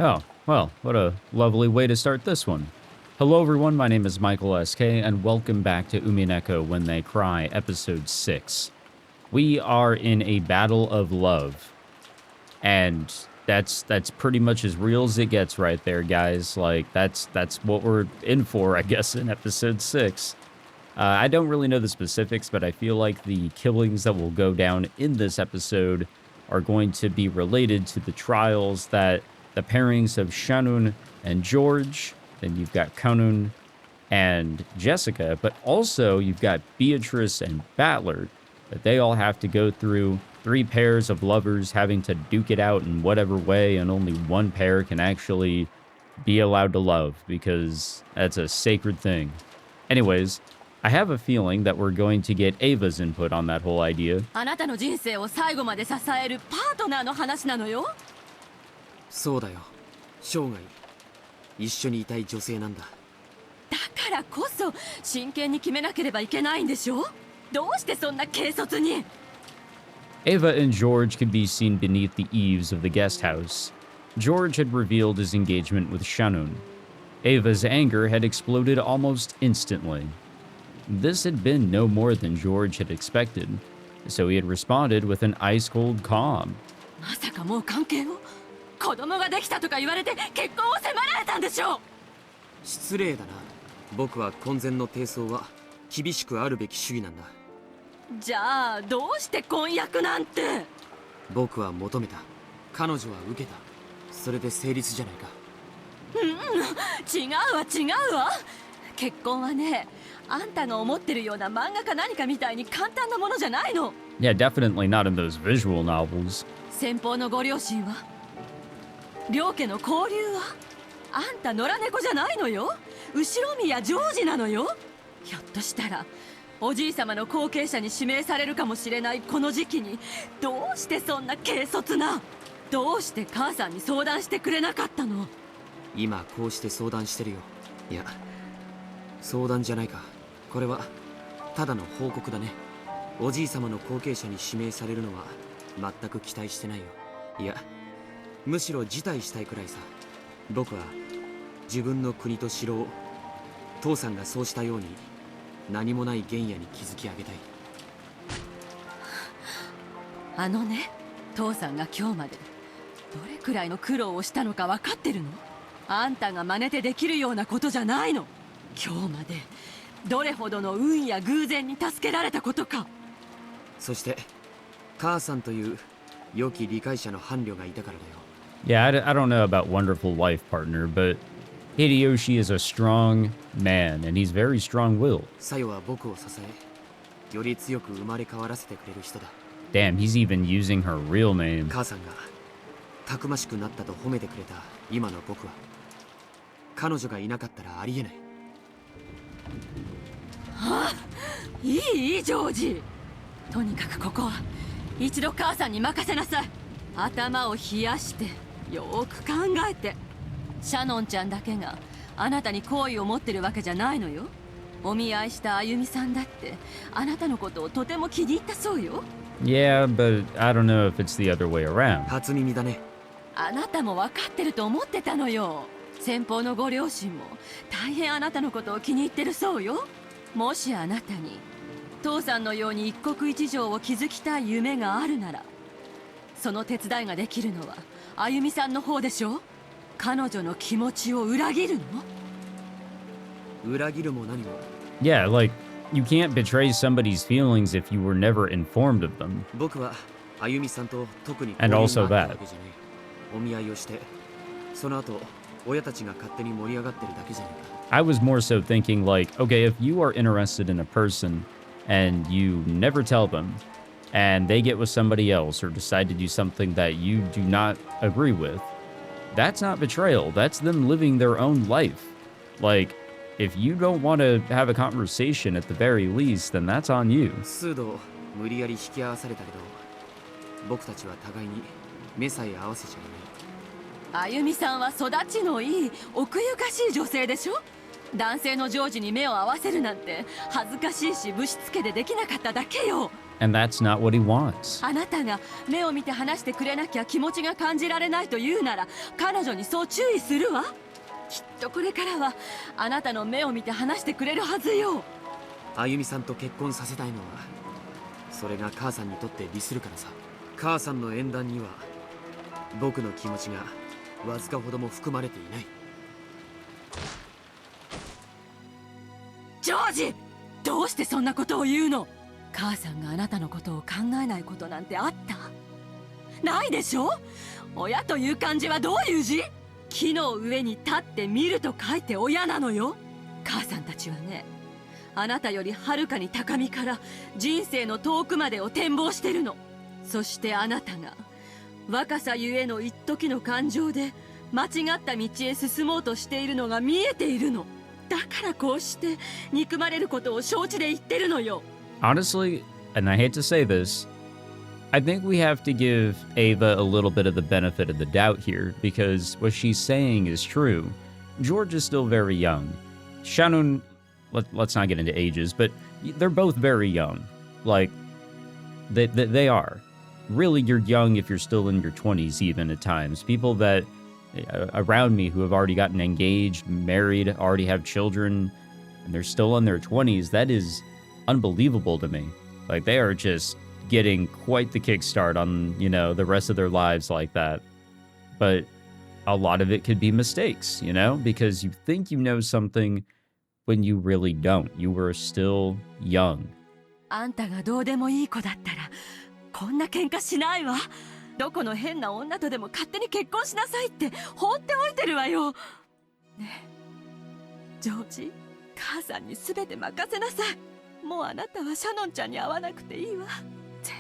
Oh, well, what a lovely way to start this one. Hello everyone, my name is Michael SK, and welcome back to Umineko When They Cry, Episode 6. We are in a battle of love, and that's pretty much as real as it gets right there, guys. Like, that's what we're in for, I guess, in Episode 6. I don't really know the specifics, but I feel like the killings that will go down in this episode are going to be related to the trials that the pairings of Shannon and George, then you've got Kanun and Jessica, but also you've got Beatrice and Battler, that they all have to go through. Three pairs of lovers having to duke it out in whatever way, and only one pair can actually be allowed to love, because that's a sacred thing. Anyways, I have a feeling that we're going to get Ava's input on that whole idea. そうだよ。生涯一緒にいたい女性なんだ。だからこそ真剣に決めなければいけないんでしょ？どうしてそんな軽率に？ Ava and George could be seen beneath the eaves of the guest house. George had revealed his engagement with Shannon. Ava's anger had exploded almost instantly. This had been no more than George had expected, so he had responded with an ice-cold calm. まさかもう関係を？子供ができたとか言われて結婚を迫られたんでしょう。失礼だな。僕は婚前の貞操は厳しくあるべき主義なんだ。じゃあどうして婚約なんて？僕は求めた。彼女は受けた。それで成立じゃないか。違うわ違うわ。結婚はね、あんたが思ってるような漫画か何かみたいに簡単なものじゃないの。Yeah, definitely not in those visual novels. 先方のご両親は、両家の交流は、あんた野良猫じゃないのよ。Ushiromiyaジョージなのよ。ひょっとしたらおじい様の後継者に指名されるかもしれないこの時期に、どうしてそんな軽率な？どうして母さんに相談してくれなかったの？今こうして相談してるよ。いや、相談じゃないか。これはただの報告だね。おじい様の後継者に指名されるのは全く期待してないよ。いや、むしろ辞退したいくらいさ。僕は自分の国と城を父さんがそうしたように何もない原野に築き上げたい。あのね、父さんが今日までどれくらいの苦労をしたのか分かってるの？あんたが真似てできるようなことじゃないの。今日までどれほどの運や偶然に助けられたことか。そして母さんという良き理解者の伴侶がいたからだよ。Yeah, I don't know about wonderful life partner, but Hideyoshi is a strong man, and he's very strong-willed. サヨは僕を支え、より強く生まれ変わらせてくれる人だ。Damn, he's even using her real name. 母さんがたくましくなったと褒めてくれた今の僕は、彼女がいなかったらありえない。はあ、いいジョージ。とにかくここは一度母さんに任せなさい。頭を冷やしてよーく考えて。シャノンちゃんだけがあなたに好意を持ってるわけじゃないのよ。お見合いしたあゆみさんだってあなたのことをとても気に入ったそうよ。Yeah, but I don't know if it's the other way around. 初耳だね。あなたも分かってると思ってたのよ。先方のご両親も大変あなたのことを気に入ってるそうよ。もしあなたに父さんのように一国一城を築きたい夢があるなら、その手伝いができるのはあゆみさんの方でしょ。彼女の気持ちを裏切るの？裏切るも何も。Yeah, like, you can't betray somebody's feelings if you were never informed of them. 僕はあゆみさんと特に And also 交流があ that. ったわけじゃない。お見合いをして、その後親たちが勝手に盛り上がってるだけじゃないか。I was more so thinking like, okay, if you are interested in a person and you never tell them, and they get with somebody else or decide to do something that you do not agree with, that's not betrayal. That's them living their own life. Like, if you don't want to have a conversation at the very least, then that's on you. 数度無理やり引き合わされたけど、僕たちは互いに目さえ合わせちゃいない。あゆみさんは育ちのいい奥ゆかしい女性でしょ。男性のジョージに目を合わせるなんて恥ずかしいしぶしつけでできなかっただけよ。And that's not what he wants. あなたが目を見て話してくれなきゃ気持ちが感じられないと言うなら彼女にそう注意するわ。きっとこれからはあなたの目を見て話してくれるはずよ。あゆみさんと結婚させたいのはそれが母さんにとって利するからさ。母さんの縁談には僕の気持ちがわずかほども含まれていない。ジョージ、どうしてそんなことを言うの？母さんがあなたのことを考えないことなんてあった？ないでしょ？親という漢字はどういう字？木の上に立って見ると書いて親なのよ。母さんたちはね、あなたよりはるかに高みから人生の遠くまでを展望してるの。そしてあなたが若さゆえの一時の感情で間違った道へ進もうとしているのが見えているの。だからこうして憎まれることを承知で言ってるのよ。Honestly, and I hate to say this, I think we have to give Ava a little bit of the benefit of the doubt here, because what she's saying is true. George is still very young. Shannon, let's not get into ages, but they're both very young. Like, they are. Really, you're young if you're still in your 20s even at times. People that around me who have already gotten engaged, married, already have children, and they're still in their 20s, that is unbelievable to me. Like, they are just getting quite the kickstart on, you know, the rest of their lives like that. But a lot of it could be mistakes, you know, because you think you know something when you really don't. You were still young. あんたがどうでもいい子だったらこんな喧嘩しないわ。どこの変な女とでも勝手に結婚しなさいって放っておいてるわよ。ねえ、ジョージ、母さんに全て任せなさい。もうあなたはシャノンちゃんに会わなくていいわ。全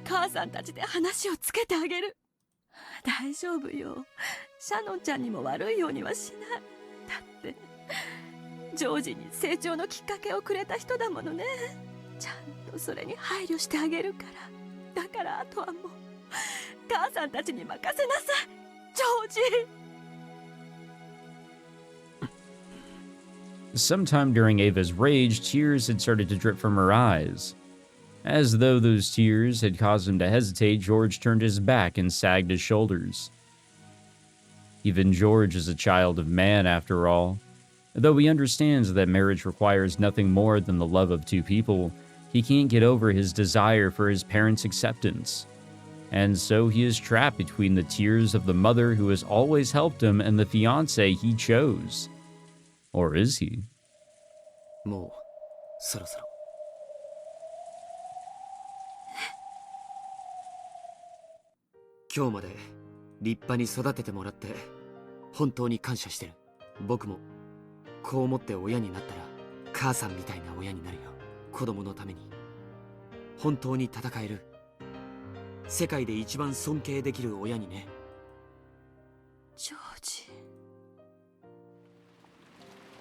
部母さんたちで話をつけてあげる。大丈夫よ。シャノンちゃんにも悪いようにはしない。だってジョージに成長のきっかけをくれた人だものね。ちゃんとそれに配慮してあげるから。だからあとはもう母さんたちに任せなさい、ジョージ。Sometime during Ava's rage, tears had started to drip from her eyes. As though those tears had caused him to hesitate, George turned his back and sagged his shoulders. Even George is a child of man, after all. Though he understands that marriage requires nothing more than the love of two people, he can't get over his desire for his parents' acceptance. And so he is trapped between the tears of the mother who has always helped him and the fiancé he chose. Or is he? もうそろそろ。今日まで立派に育ててもらって本当に感謝してる。僕もこう思って親になったら母さんみたいな親になるよ。子供のために本当に戦える、世界で一番尊敬できる親にね。ジョージ。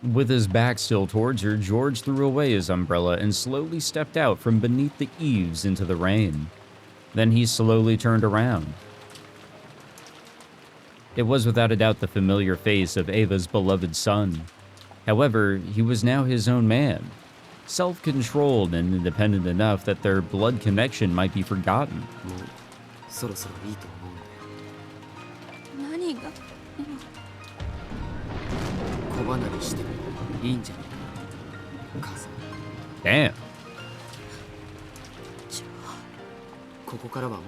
With his back still towards her, George threw away his umbrella and slowly stepped out from beneath the eaves into the rain. Then he slowly turned around. It was without a doubt the familiar face of Ava's beloved son. However, he was now his own man, self-controlled and independent enough that their blood connection might be forgotten. もうそろそろいいと思うんだよ。何が小離れしてもいいんじゃないかな、母さん。 Damn. ここからはもう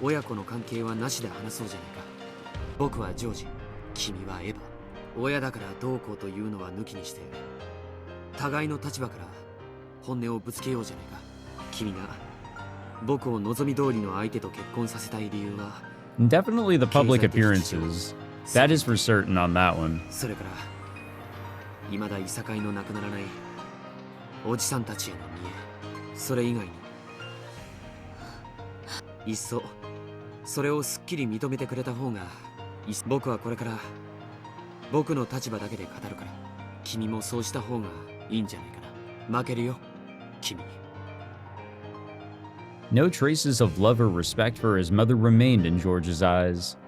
親子の関係はなしで話そうじゃないか。僕はジョージ、君はエヴァ。親だからどうこうというのは抜きにして、互いの立場から本音をぶつけようじゃないか。君が僕を望み通りの相手と結婚させたい理由は Definitely the public appearances. That is for certain on that one. それから未だいさかいのなくならないおじさんたちへの見栄、それ以外にいっそそれをすっきり認めてくれた方がいい。僕はこれから僕の立場だけで語るから、君もそうした方がいいんじゃないかな。負けるよ、君。No traces of love or respect for his mother remained in George's eyes,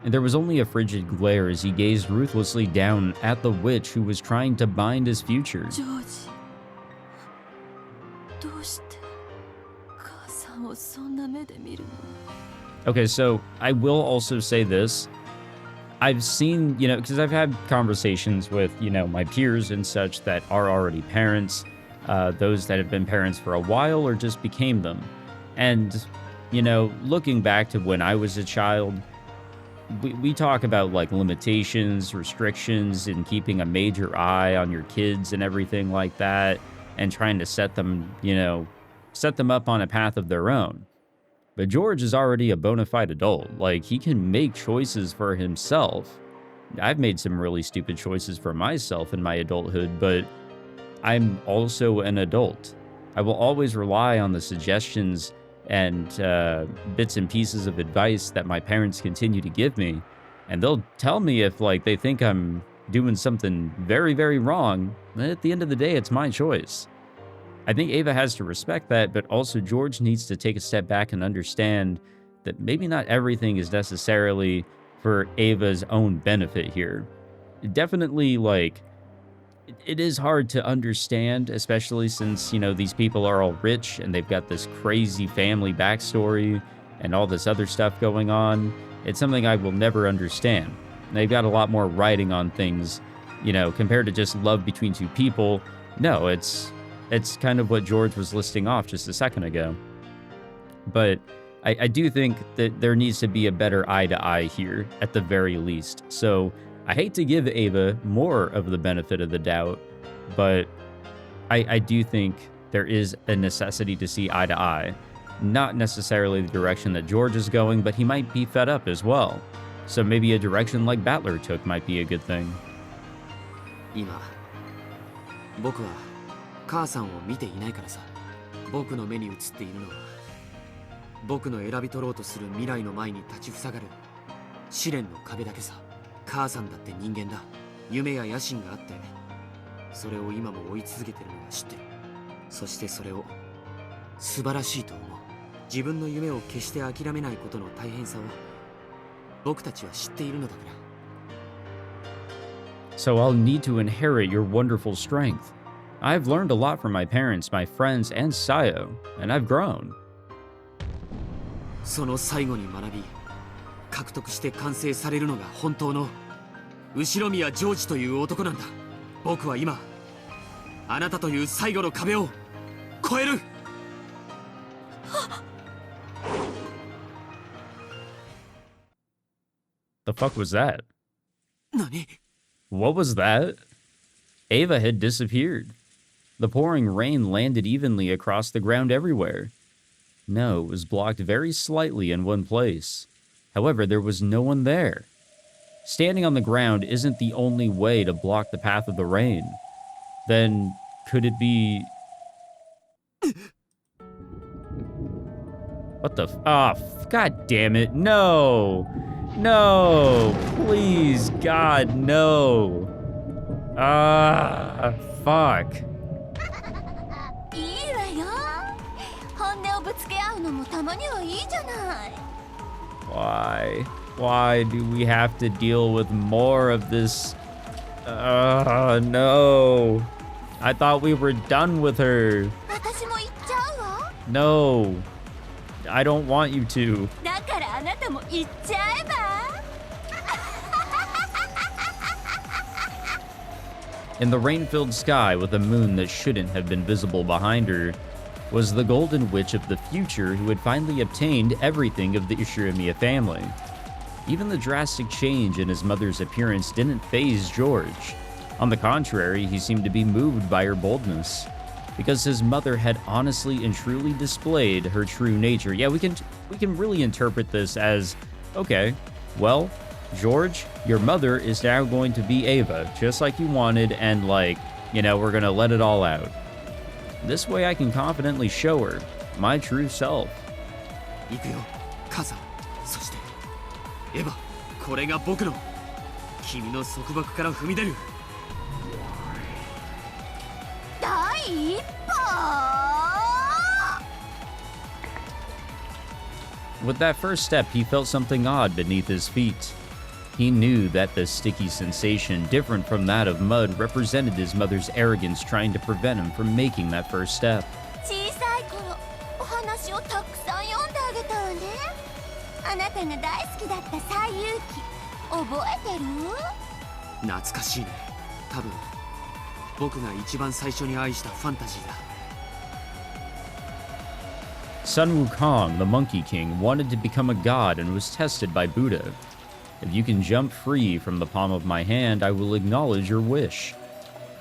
and there was only a frigid glare as he gazed ruthlessly down at the witch who was trying to bind his future. ジョージ、どうをそんな目で見るの。 Okay, so I will also say this. I've seen, because I've had conversations with, my peers and such that are already parents, those that have been parents for a while or just became them. And, looking back to when I was a child, we talk about like limitations, restrictions, and keeping a major eye on your kids and everything like that, and trying to set them up on a path of their own. But George is already a bona fide adult. Like, he can make choices for himself. I've made some really stupid choices for myself in my adulthood, but I'm also an adult. I will always rely on the suggestions and bits and pieces of advice that my parents continue to give me. And they'll tell me if, like, they think I'm doing something very, very wrong. At the end of the day, it's my choice. I think Ava has to respect that, but also George needs to take a step back and understand that maybe not everything is necessarily for Ava's own benefit here. Definitely, like, it is hard to understand, especially since, these people are all rich and they've got this crazy family backstory and all this other stuff going on. It's something I will never understand. They've got a lot more writing on things, compared to just love between two people. No, it's kind of what George was listing off just a second ago. But I do think that there needs to be a better eye-to-eye here, at the very least. So I hate to give Ava more of the benefit of the doubt, but I do think there is a necessity to see eye-to-eye. Not necessarily the direction that George is going, but he might be fed up as well. So maybe a direction like Battler took might be a good thing. 今僕は母さんを見ていないからさ。僕の目に映っているのは僕の選び取ろうとする未来の前に立ちふさがる試練の壁だけさ。母さんだって人間だ。夢や野心があってそれを今も追い続けてるのは知ってる。そしてそれを素晴らしいと思う。自分の夢を決して諦めないことの大変さを僕たちは知っているのだから。 So I'll need to inherit your wonderful strength. I've learned a lot from my parents, my friends, and Sayo, and I've grown. その最後に学び獲得して完成されるのが本当の後宮ジョージという男なんだ。僕は今あなたという最後の壁を越える。The fuck was that? 何？ What was that? Ava had disappeared. The pouring rain landed evenly across the ground everywhere. No, it was blocked very slightly in one place. However, there was no one there. Standing on the ground isn't the only way to block the path of the rain. Then, could it be... What the... God damn it. No! No! Please, God, no! Fuck. いいわよ。本音をぶつけ合うのもたまにはいいじゃない。 Why do we have to deal with more of this? No. I thought we were done with her. 私も行っちゃうわ。 No. I don't want you to. だからあなたも行っちゃえば。 In the rain-filled sky with a moon that shouldn't have been visible behind her was the golden witch of the future who had finally obtained everything of the Ushiromiya family. Even the drastic change in his mother's appearance didn't faze George. On the contrary, he seemed to be moved by her boldness, because his mother had honestly and truly displayed her true nature. Yeah, we can really interpret this as, okay, well, George, your mother is now going to be Ava, just like you wanted, and like, we're gonna let it all out. This way I can confidently show her my true self. 行くよ、母さん。そしてエヴァ、これが僕の君の束縛から踏み出る第一歩。 With that first step, he felt something odd beneath his feet. He knew that the sticky sensation, different from that of mud, represented his mother's arrogance trying to prevent him from making that first step. 小さい頃、お話をたくさんあなたが大好きだった西遊記覚えてる？懐かしいね。多分僕が一番最初に愛したファンタジーだ。 Sun Wukong, the Monkey King, wanted to become a god and was tested by Buddha. If you can jump free from the palm of my hand, I will acknowledge your wish.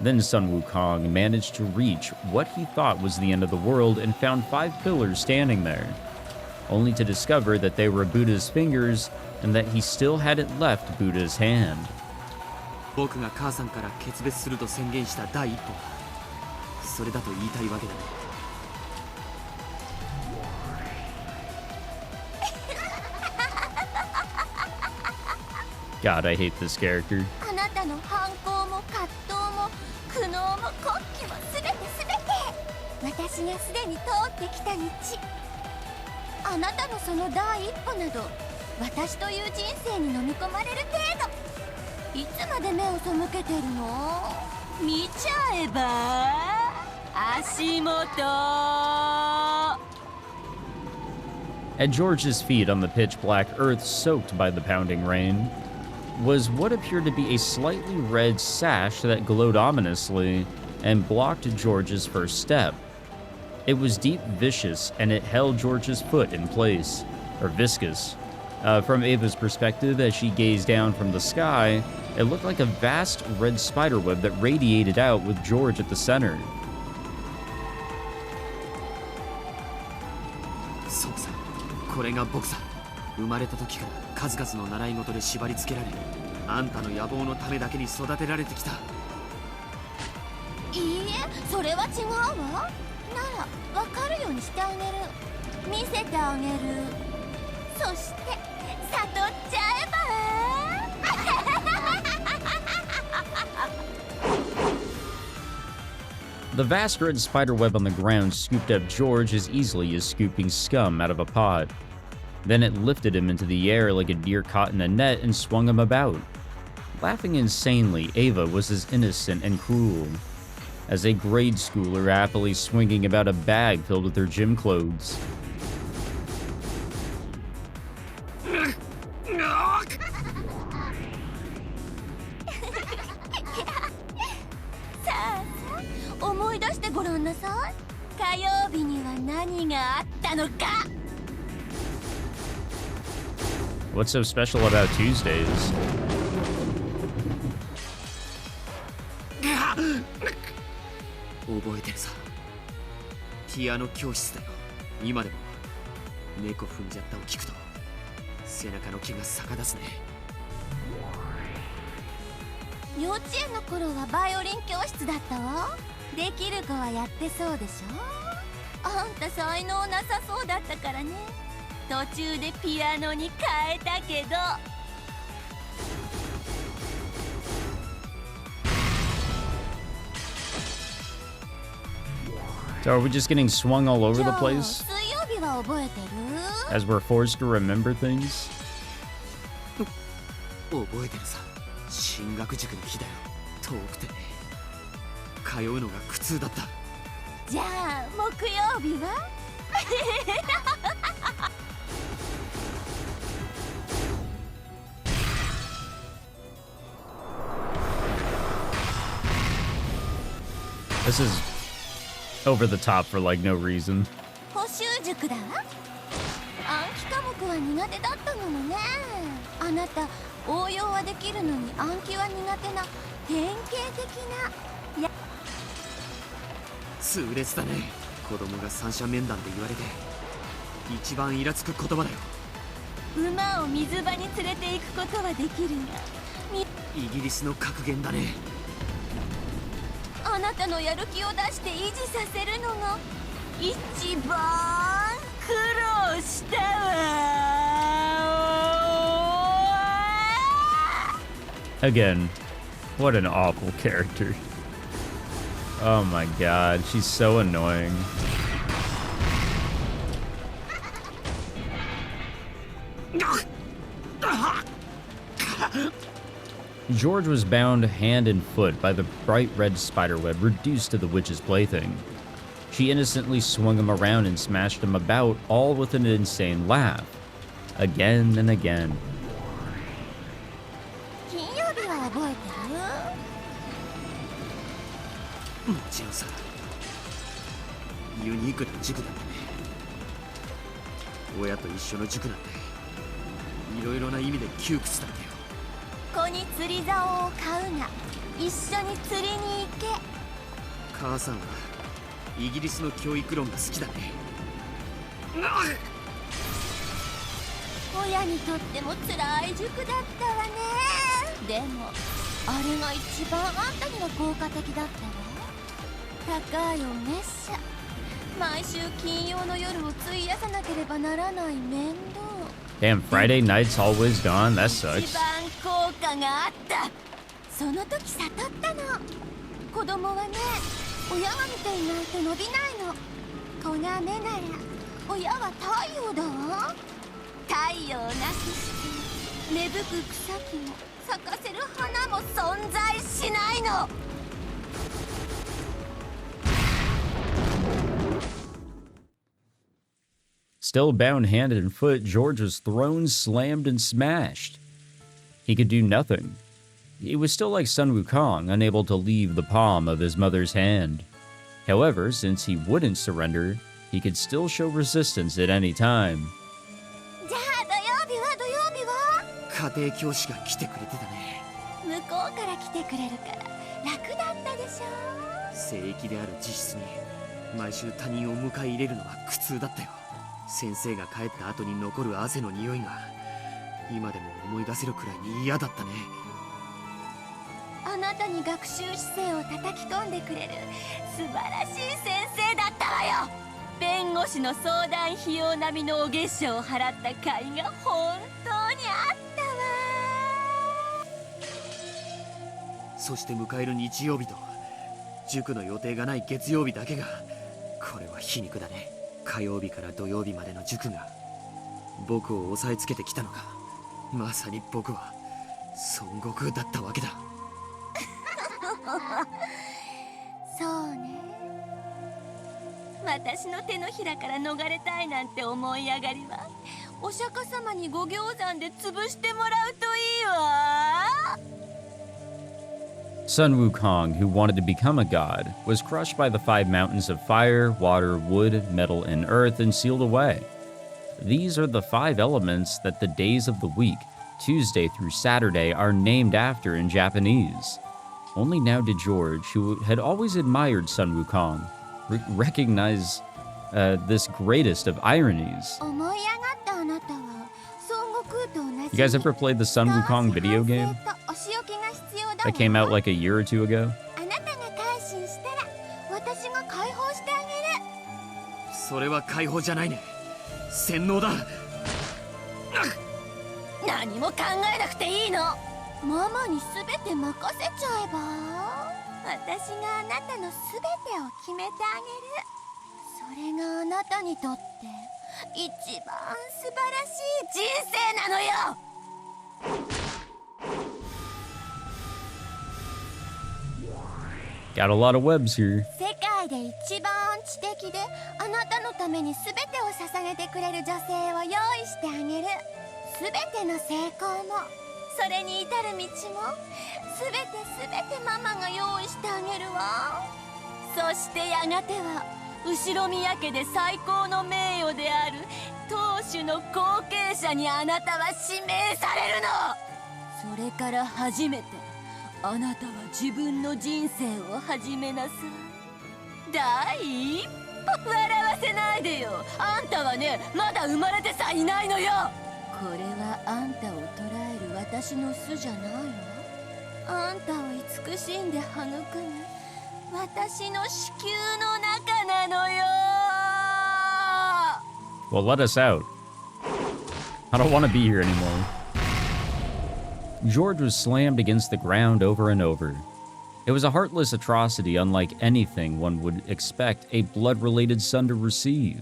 Then Sun Wukong managed to reach what he thought was the end of the world and found 5 pillars standing there, only to discover that they were Buddha's fingers and that he still hadn't left Buddha's hand. 僕が母さんから決別すると宣言した第一歩がそれだと言いたいわけだね。God, I hate this character. あなたの反抗も葛藤も苦悩も国旗もすべて私がすでに通ってきた道。あなたのその第一歩など私という人生に飲み込まれる程度。いつまで目を背けてるの？見ちゃえば足元。 At George's feet on the pitch-black earth soaked by the pounding rain was what appeared to be a slightly red sash that glowed ominously and blocked George's first step. It was deep, vicious, and it held George's foot in place, or viscous. From Ava's perspective, as she gazed down from the sky, it looked like a vast red spiderweb that radiated out with George at the center. そうさ、これが僕さ。生まれた時から数々の習い事で縛り付けられ、あんたの野望のためだけに育てられてきた。いいえ、それは違うわ。なら分かるようにしてあげる。見せてあげる。そして悟っちゃえば。The vast red spiderweb on the ground scooped up George as easily as scooping scum out of a pot. Then it lifted him into the air like a deer caught in a net and swung him about. Laughing insanely, Ava was as innocent and cruel as a grade schooler happily swinging about a bag filled with her gym clothes. 思い出してごらんなさい。火曜日には何があったのか。 What's so special about Tuesdays? 覚えてるさ。ピアノ教室だよ。今でも猫踏んじゃったを聞くと背中の毛が逆立つね。幼稚園の頃はバイオリン教室だったわ。できる子はやってそうでしょ。あんた才能なさそうだったからね。途中でピアノに変えたけど。 So are we just getting swung all over the place 水曜日は覚えてる？ as we're forced to remember things? 覚えてるさ。進学塾の日だよ。遠くてね。通うのが苦痛だった。じゃあ木曜日は？ This is over the top for like no reason. 補習塾だわ。暗記科目は苦手だったのもね。あなた応用はできるのに暗記は苦手な典型的な。痛烈だね。子供が三者面談で言われて一番イラつく言葉だよ。馬を水場に連れて行くことはできるが、イギリスの格言だね。あなたのやる気を出して維持させるのが一番苦労したわ。 Again, what an awful character. Oh my god, she's so annoying. George was bound hand and foot by the bright red spiderweb reduced to the witch's plaything. She innocently swung him around and smashed him about, all with an insane laugh. again and again. 金曜日は覚えてる？もちろんさ。ユニークな塾だったね。親と一緒の塾なんていろいろな意味で窮屈だったよ。子に釣り竿を買うな、一緒に釣りに行け。母さんはイギリスの教育論が好きだね。親にとっても辛い塾だったわね。でもあれが一番あんたには効果的だったわ。高いお月謝、毎週金曜の夜を費やさなければならない面倒。 Damn, Friday night's always gone. That 一 sucks. 番効果があった。その時悟ったの。子供はね、親が見ていないと伸びないの。子が目なら親は太陽だわ。太陽なくして芽吹く草木も咲かせる花も存在しないの。Still bound hand and foot, George was thrown, slammed, and smashed. He could do nothing. He was still like Sun Wukong, unable to leave the palm of his mother's hand. However, since he wouldn't surrender, he could still show resistance at any time. じゃあ土曜日は土曜日は家庭教師が来てくれてたね。向こうから来てくれるから楽だったでしょ。聖域である自室に毎週他人を迎え入れるのは苦痛だったよ。先生が帰った後に残る汗の匂いが今でも思い出せるくらいに嫌だったね。あなたに学習姿勢を叩き込んでくれる素晴らしい先生だったわよ。弁護士の相談費用並みのお月謝を払った甲斐が本当にあったわ。そして迎える日曜日と塾の予定がない月曜日だけが、これは皮肉だね。火曜日から土曜日までの塾が僕を押さえつけてきたのか。まさに僕は孫悟空だったわけだ。そうね。私の手のひらから逃れたいなんて思い上がりはお釈迦様にご行山で潰してもらうといいわ。 Sun Wukong, who wanted to become a god, was crushed by the five mountains of fire, water, wood, metal, and earth and sealed away. These are the five elements that the days of the week, Tuesday through Saturday, are named after in Japanese. Only now did George, who had always admired Sun Wukong, recognize this greatest of ironies. 思い上がったあなたは孫悟空と同じ You guys ever played the Sun Wukong video game お仕置きが必要だわ。 that came out like a year or two ago? あなたが改心したら私が解放してあげる。それは解放じゃないね。洗脳だ。何も考えなくていいの。ママに全て任せちゃえば、私があなたの全てを決めてあげる。それがあなたにとって一番素晴らしい人生なのよ。 Got a lot of webs here. 世界で一番知的であなたのために全てを捧げてくれる女性を用意してあげる。全ての成功もそれに至る道も全てママが用意してあげるわ。そしてやがてはUshiromiya家で最高の名誉である当主の後継者にあなたは指名されるの。それから初めてあなたは自分の人生を始めなさい。第一歩笑わせないでよ。あんたはね、まだ生まれてさいないのよ。これはあんたを捉える私の巣じゃないわ。あんたを慈しんで育む私の子宮の中なのよ。 Well, let us out. I don't want to be here anymore. George was slammed against the ground over and over. It was a heartless atrocity unlike anything one would expect a blood-related son to receive.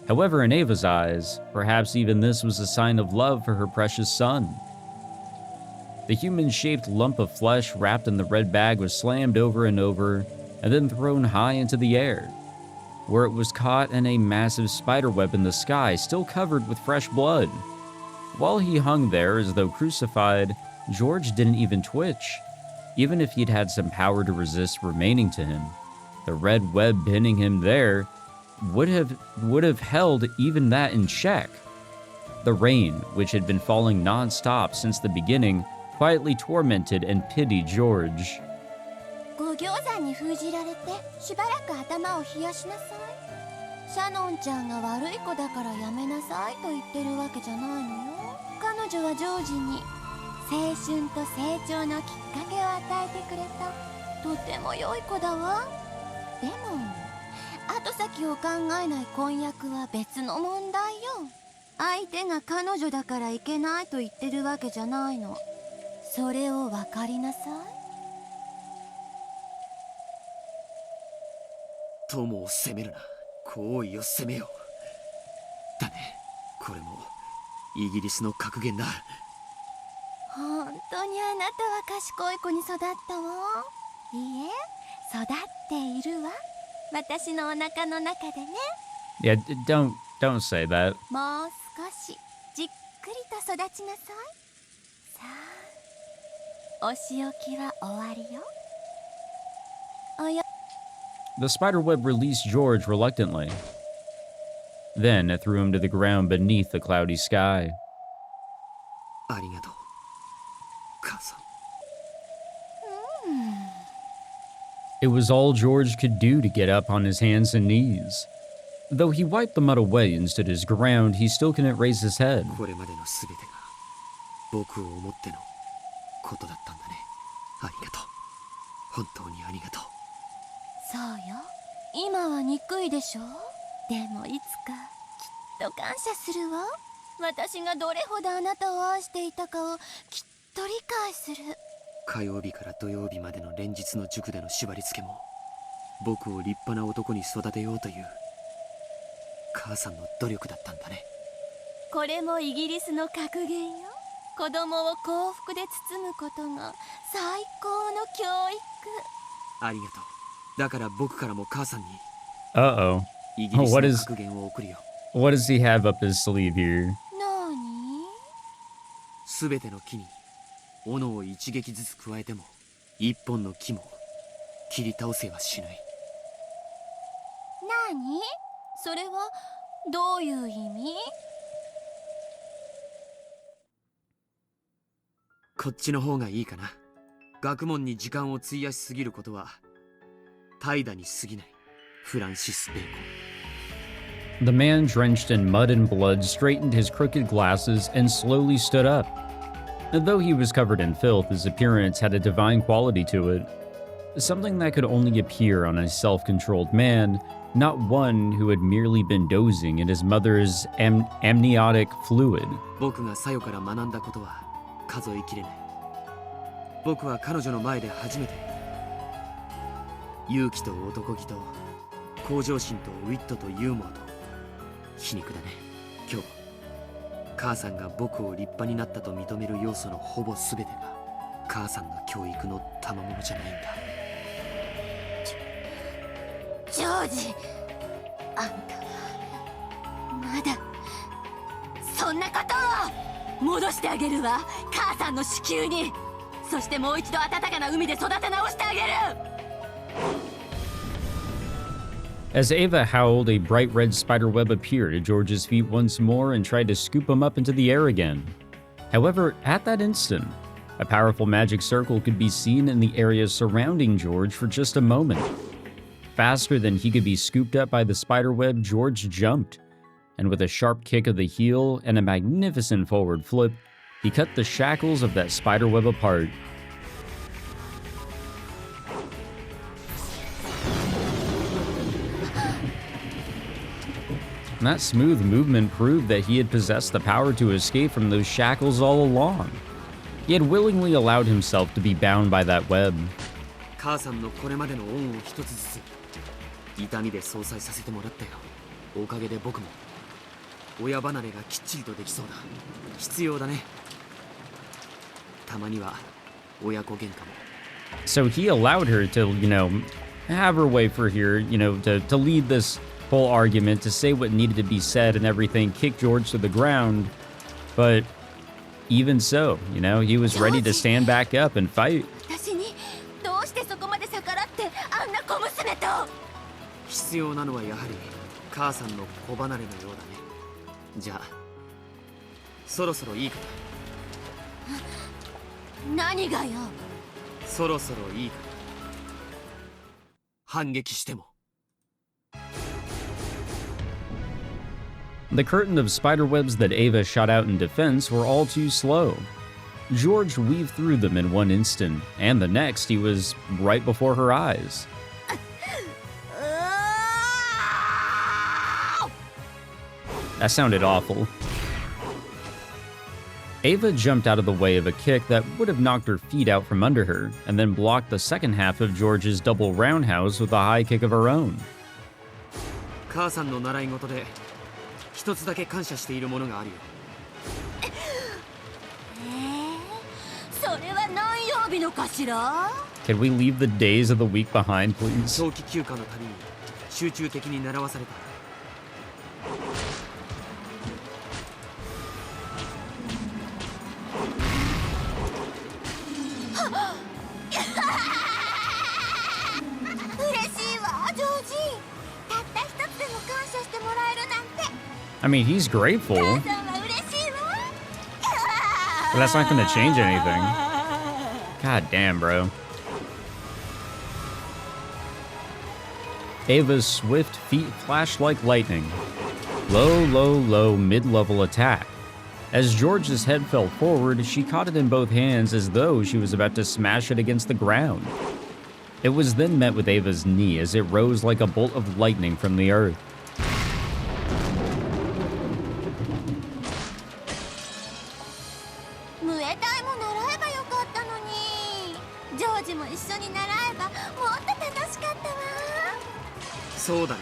However, in Ava's eyes, perhaps even this was a sign of love for her precious son. The human-shaped lump of flesh wrapped in the red bag was slammed over and over, and then thrown high into the air, where it was caught in a massive spiderweb in the sky, still covered with fresh blood. While he hung there as though crucified, George didn't even twitch, even if he'd had some power to resist remaining to him. The red web pinning him there would have held even that in check. The rain, which had been falling non-stop since the beginning, quietly tormented and pitied George. ご行山に封じられてしばらく頭を冷やしなさい。シャノンちゃんが悪い子だからやめなさいと言ってるわけじゃないのよ。彼女はジョージに青春と成長のきっかけを与えてくれた。とても良い子だわ。でも後先を考えない婚約は別の問題よ。相手が彼女だからいけないと言ってるわけじゃないの。それを分かりなさい。友を責めるな。行為を責めよう。だね。これもイギリスの格言だ。本当にあなたは賢い子に育ったわ。いいえ、育っているわ。私のお腹の中でね。Yeah, don't say that. もう少しじっくりと育ちなさい。さあ、お仕置きは終わりよ。The spiderweb released George reluctantly. Then it threw him to the ground beneath the cloudy sky. ありがとう、母さん。It was all George could do to get up on his hands and knees. Though he wiped the mud away and stood his ground, he still couldn't raise his head. これまでのすべてが僕を思ってのことだったんだね。ありがとう。本当にありがとう。そうよ。今は憎いでしょ。でもいつかきっと感謝するわ。私がどれほどあなたを愛していたかをきっと理解する。火曜日から土曜日までの連日の塾での縛り付けも、僕を立派な男に育てようという母さんの努力だったんだね。これもイギリスの格言よ。子供を幸福で包むことが最高の教育。ありがとう。だから僕からも母さんに Uh-oh. イギリスの格言を送るよ。What does he have up his sleeve here? 何？すべての木に斧を一撃ずつ加えても一本の木も切り倒せはしない。何？それはどういう意味？こっちの方がいいかな。学問に時間を費やしすぎることは怠惰に過ぎない。フランシス・ベーコン。 The man, drenched in mud and blood, straightened his crooked glasses and slowly stood up. Though he was covered in filth, his appearance had a divine quality to it. Something that could only appear on a self-controlled man, not one who had merely been dozing in his mother's amniotic fluid. 僕がサヨから学んだことは数えきれない。僕は彼女の前で初めて勇気と男気と向上心とウィットとユーモアと皮肉だね。今日母さんが僕を立派になったと認める要素のほぼ全てが母さんの教育の賜物じゃないんだ。ジョージ、あんたはまだそんなことを。戻してあげるわ、母さんの子宮に。そしてもう一度暖かな海で育て直してあげる。As Ava howled, a bright red spiderweb appeared at George's feet once more and tried to scoop him up into the air again. However, at that instant, a powerful magic circle could be seen in the area surrounding George for just a moment. Faster than he could be scooped up by the spiderweb, George jumped, and with a sharp kick of the heel and a magnificent forward flip, he cut the shackles of that spiderweb apart. That smooth movement proved that he had possessed the power to escape from those shackles all along. He had willingly allowed himself to be bound by that web. 母さんのこれまでの恩を一つずつ痛みで相殺させてもらったよ。おかげで僕も親離れがきっちりとできそうだ。必要だね。たまには親子喧嘩も。 So he allowed her to, have her way for here, to lead this whole argument, to say what needed to be said and everything, kick George to the ground. But even so, you know, he was ready to stand back up and fight. 私にどうしてそこまで逆らってあんな小娘と。必要なのはやはり母さんの子離れのようだね。じゃあそろそろいいかな。何がよ。そろそろいいかな。反撃しても。The curtain of spiderwebs that Ava shot out in defense were all too slow. George weaved through them in one instant, and the next he was right before her eyes. That sounded awful. Ava jumped out of the way of a kick that would have knocked her feet out from under her, and then blocked the second half of George's double roundhouse with a high kick of her own. 母さんの習い事で一つだけ感謝しているものがあるよ。それは何曜日のかしら。 Can we leave the days of the week behind, please? 長期休暇のたびに集中的に習わされた。嬉しいわジョージ。たった一つでも感謝してもらえるなんて。 I mean, he's grateful, 母さんは嬉しいわ。 but that's not gonna change anything. God damn, bro. Ava's swift feet flashed like lightning. Low, low, low, mid-level attack. As George's head fell forward, she caught it in both hands as though she was about to smash it against the ground. It was then met with Ava's knee as it rose like a bolt of lightning from the earth. ムエタイも習えばよかったのに。ジョージも一緒に習えばもっと楽しかったわ。そうだね。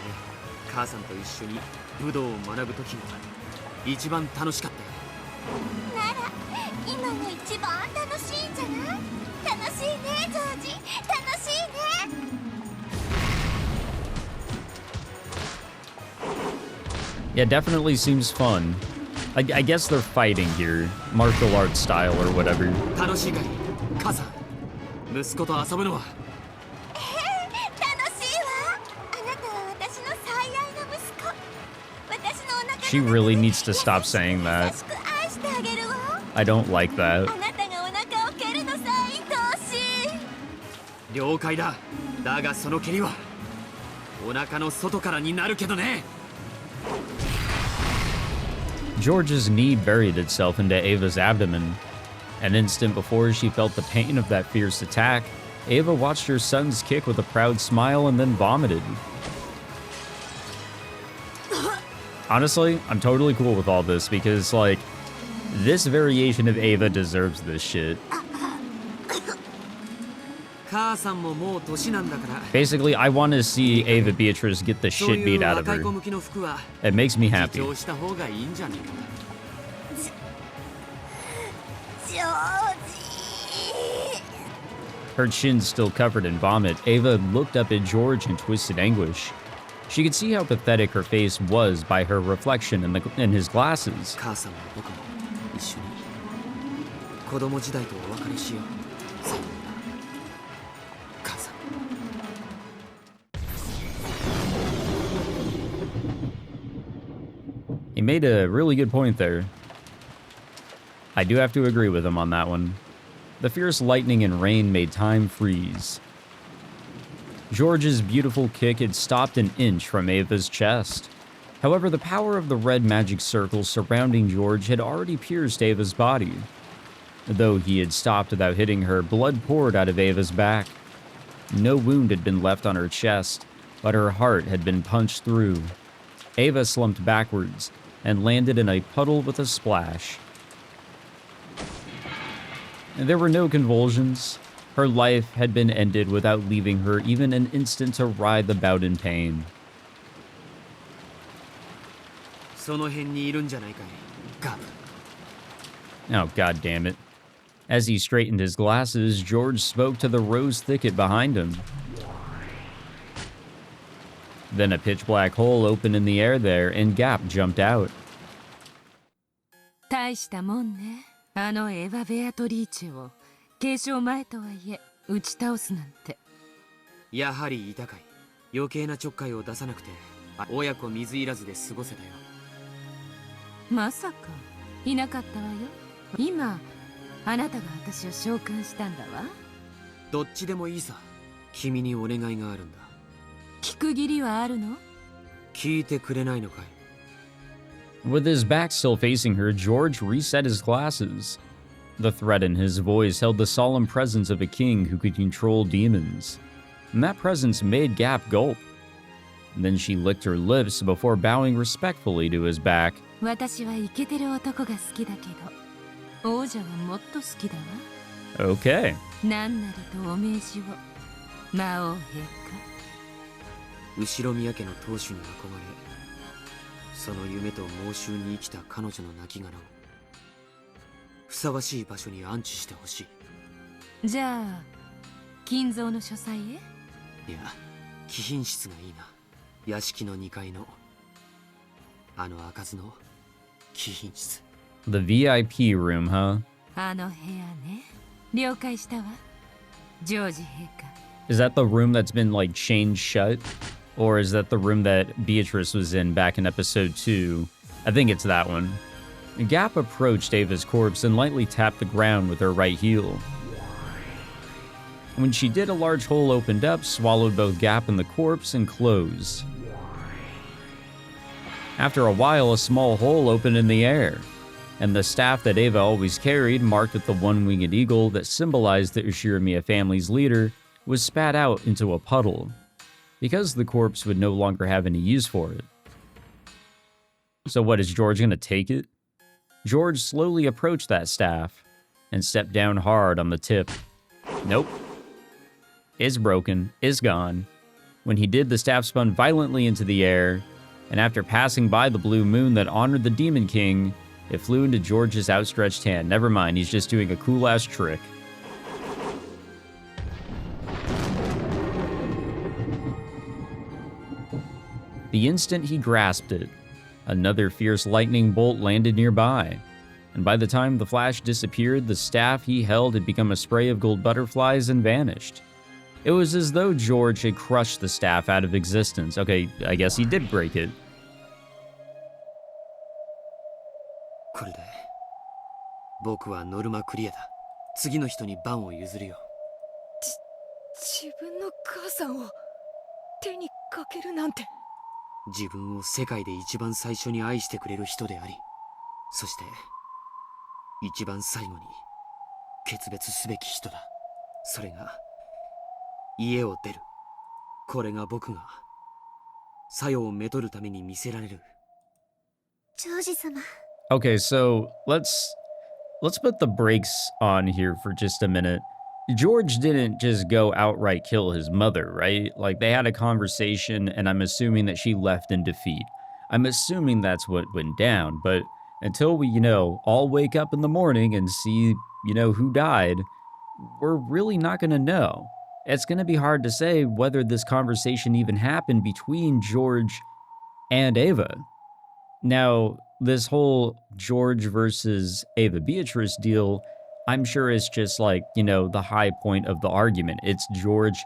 母さんと一緒に武道を学ぶ時が一番楽しかったよ。なら今が一番楽しいんじゃない。楽しいねジョージ、楽しいね。 Yeah, definitely seems fun. I guess they're fighting here, martial arts style or whatever. 楽しいかい母さん。息子と遊ぶのは。楽しいわ。あなたは私の最愛の息子。私のお腹の中で She really needs to stop saying that. 優しく愛してあげるわ。 I don't like that. あなたがお腹を蹴るのさ、愛しい。了解だ。だがその蹴りはお腹の外からになるけどね。 George's knee buried itself into Ava's abdomen. An instant before she felt the pain of that fierce attack, Ava watched her son's kick with a proud smile and then vomited. Honestly, I'm totally cool with all this because, like, this variation of Ava deserves this shit. 母さんももう年なんだから。 Basically, I want to see Ava Beatrice get the そう shit い beat う out of 若い子 her. 向きの服は It makes me 自 happy. 重した方がいいんじゃねえかな。ジョージ。 Her chin still covered in vomit, Ava looked up at George in twisted anguish. She could see how pathetic her face was by her reflection in his glasses. 母さんも僕も一緒に子供時代とお別れしよう。さようなら母さん。 He made a really good point there. I do have to agree with him on that one. The fierce lightning and rain made time freeze. George's beautiful kick had stopped an inch from Ava's chest. However, the power of the red magic circle surrounding George had already pierced Ava's body. Though he had stopped without hitting her, blood poured out of Ava's back. No wound had been left on her chest, but her heart had been punched through. Ava slumped backwards and landed in a puddle with a splash. There were no convulsions. Her life had been ended without leaving her even an instant to writhe about in pain. その辺にいるんじゃないかいガブ。 Oh, god damn it. As he straightened his glasses, George spoke to the rose thicket behind him. Then a pitch black hole opened in the air there, and Gap jumped out. 大したもんね。あのエヴァ・ベアトリーチェを継承前とはいえ打ち倒すなんて。やはりいたかい。余計なちょっかいを出さなくて親子水入らずで過ごせたよ。まさかいなかったわよ。今あなたが私を召喚したんだわ。どっちでもいいさ。君にお願いがあるんだ。聞く義理はあるの？聞いてくれないのかい。 With his back still facing her, George reset his glasses. The threat in his voice held the solemn presence of a king who could control demons. And that presence made Gap gulp. Then she licked her lips before bowing respectfully to his back. 私はイケてる男が好きだけど、王者はもっと好きだわ。Okay. なんなりとお命じを、魔王陛後ろ宮家の当主に憧れ、その夢と猛襲に生きた彼女の亡骸をふさわしい場所に安置してほしい。下。じゃあ金蔵の書斎へ？いや、貴賓室がいいな。屋敷の2階のあの開かずの貴賓室。 The VIP room, huh? あの部屋ね。了解したわ。ジョージ陛下。 Is that the room that's been, like, chained shut? Or is that the room that Beatrice was in back in episode 2? I think it's that one. Gap approached Ava's corpse and lightly tapped the ground with her right heel. When she did, a large hole opened up, swallowed both Gap and the corpse, and closed. After a while, a small hole opened in the air, and the staff that Ava always carried, marked with the one-winged eagle that symbolized the Ushiromiya family's leader, was spat out into a puddle, because the corpse would no longer have any use for it. So what, is George gonna take it? George slowly approached that staff, and stepped down hard on the tip. Nope. It's broken, it's gone. When he did, the staff spun violently into the air, and after passing by the blue moon that honored the Demon King, it flew into George's outstretched hand. Never mind, he's just doing a cool-ass trick. The instant he grasped it, another fierce lightning bolt landed nearby, and by the time the flash disappeared, the staff he held had become a spray of gold butterflies and vanished. It was as though George had crushed the staff out of existence. Okay, I guess he did break it. これで僕はノルマクリアだ。次の人に番を譲るよ。自分の母さんを手にかけるなんて。自分を世界で一番最初に愛してくれる人であり、そして一番最後に決別すべき人だ。それが家を出る。これが僕が作用をめとるために見せられる。ジョージ様。 Okay, so let's put the brakes on here for just a minute. George didn't just go outright kill his mother, right? Like, they had a conversation, and I'm assuming that she left in defeat. I'm assuming that's what went down, but until we, all wake up in the morning and see, who died, we're really not gonna know. It's gonna be hard to say whether this conversation even happened between George and Ava. Now, this whole George versus Ava Beatrice deal, I'm sure it's just like, the high point of the argument. It's George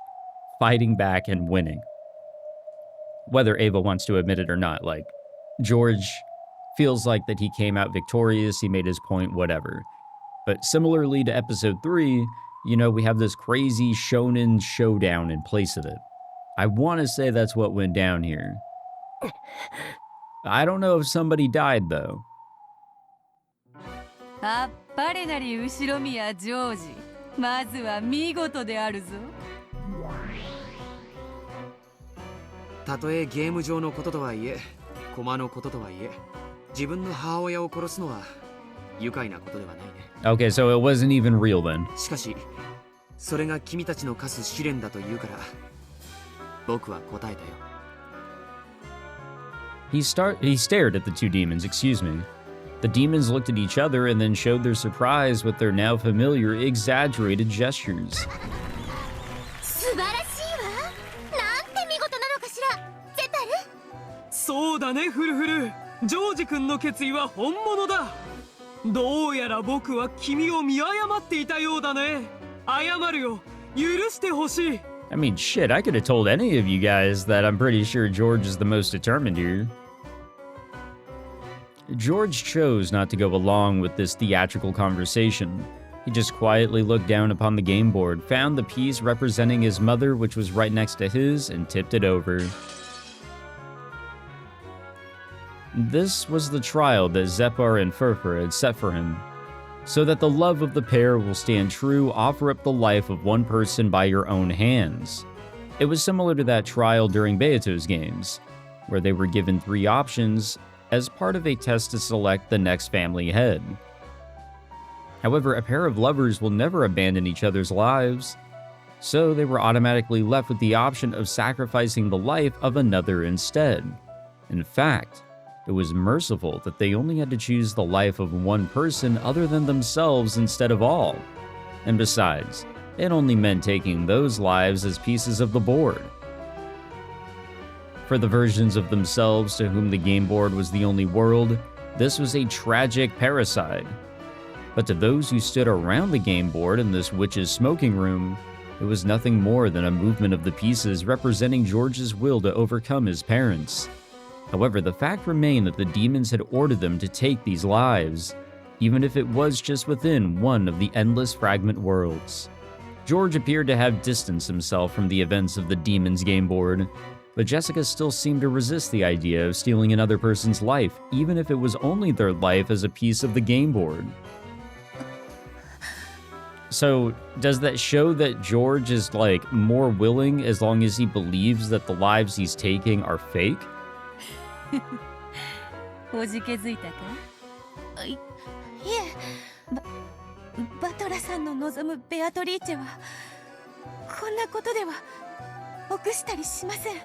fighting back and winning. Whether Ava wants to admit it or not, like, George feels like that he came out victorious, he made his point, whatever. But similarly to episode 3, we have this crazy shonen showdown in place of it. I want to say that's what went down here. I don't know if somebody died, though. あっぱれなり後ろ宮ジョージ。まずは見事であるぞ。たとえゲーム上のこととはいえ、駒のこととはいえ、自分の母親を殺すのは愉快なことではないね。Okay, so it wasn't even real then. しかし、それが君たちの課す試練だと言うから、僕は答えたよ。He stared at the two demons, excuse me. The demons looked at each other and then showed their surprise with their now familiar, exaggerated gestures. 素晴らしいわ。なんて見事なのかしら、ゼタル。そうだね、フルフル。ジョージ君の決意は本物だ。どうやら僕は君を見誤っていたようだね。謝るよ。許してほしい。 I mean, shit, I could have told any of you guys that I'm pretty sure George is the most determined here. George chose not to go along with this theatrical conversation. He just quietly looked down upon the game board, found the piece representing his mother, which was right next to his, and tipped it over. This was the trial that Zepar and Furfur had set for him. So that the love of the pair will stand true, offer up the life of one person by your own hands. It was similar to that trial during Beato's games, where they were given 3 options as part of a test to select the next family head. However, a pair of lovers will never abandon each other's lives, so they were automatically left with the option of sacrificing the life of another instead. In fact, it was merciful that they only had to choose the life of one person other than themselves instead of all. And besides, it only meant taking those lives as pieces of the board. For the versions of themselves to whom the game board was the only world, this was a tragic parricide. But to those who stood around the game board in this witch's smoking room, it was nothing more than a movement of the pieces representing George's will to overcome his parents. However, the fact remained that the demons had ordered them to take these lives, even if it was just within one of the endless fragment worlds. George appeared to have distanced himself from the events of the demons game board, but Jessica still seemed to resist the idea of stealing another person's life, even if it was only their life as a piece of the game board. So, does that show that George is, like, more willing as long as he believes that the lives he's taking are fake? おじけづいたか？いえ、バトラさんの望むベアトリーチェはこんなことでは臆したりしません。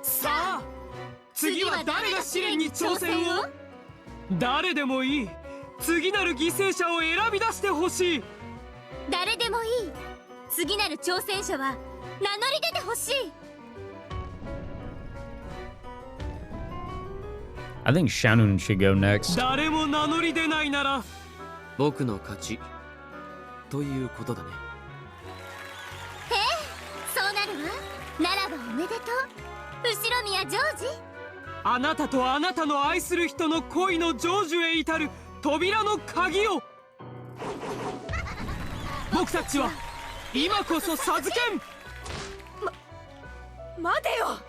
さあ、次は誰が試練に挑戦を？誰でもいい。次なる犠牲者を選び出してほしい。誰でもいい。次なる挑戦者は名乗り出てほしい。I think Shannon should go next. 誰も名乗り出ないなら僕の勝ちということだね。へえ、そうなるわ。ならばおめでとう、後宮ジョージ。あなたとあなたの愛する人の恋の成就へ至る扉の鍵を僕たちは今こそ授けん。待てよ。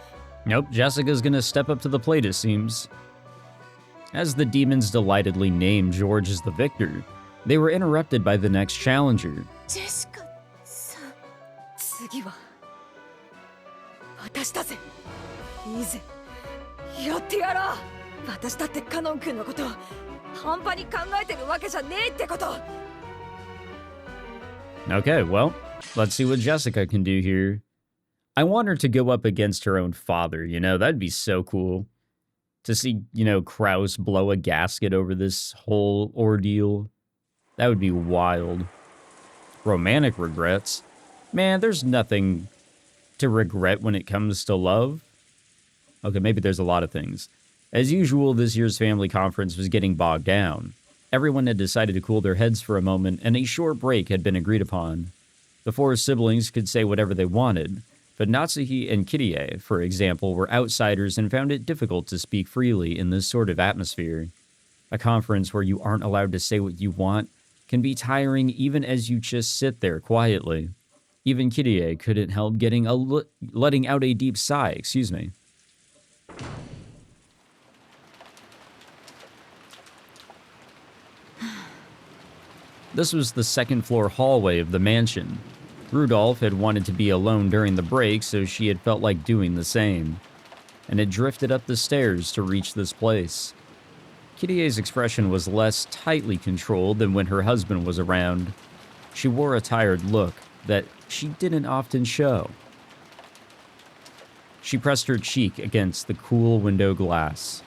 Nope, Jessica's gonna step up to the plate, it seems. As the demons delightedly named George as the victor, they were interrupted by the next challenger. ジェシカさん。次は私だぜ。いいぜ。やってやろう。私だってカノン君のこと半端に考えてるわけじゃねえってこと。 Okay, well, let's see what Jessica can do here. I want her to go up against her own father, you know, that'd be so cool. To see, you know, Kraus blow a gasket over this whole ordeal. That would be wild. Romantic regrets. Man, there's nothing to regret when it comes to love. Okay, maybe there's a lot of things. As usual, this year's family conference was getting bogged down. Everyone had decided to cool their heads for a moment, and a short break had been agreed upon. The 4 siblings could say whatever they wanted, but Natsuhi and Kirie, for example, were outsiders and found it difficult to speak freely in this sort of atmosphere. A conference where you aren't allowed to say what you want can be tiring even as you just sit there quietly. Even Kirie couldn't help letting out a deep sigh, This was the second-floor hallway of the mansion. Rudolph had wanted to be alone during the break, so she had felt like doing the same, and had drifted up the stairs to reach this place. Kirie's expression was less tightly controlled than when her husband was around. She wore a tired look that she didn't often show. She pressed her cheek against the cool window glass.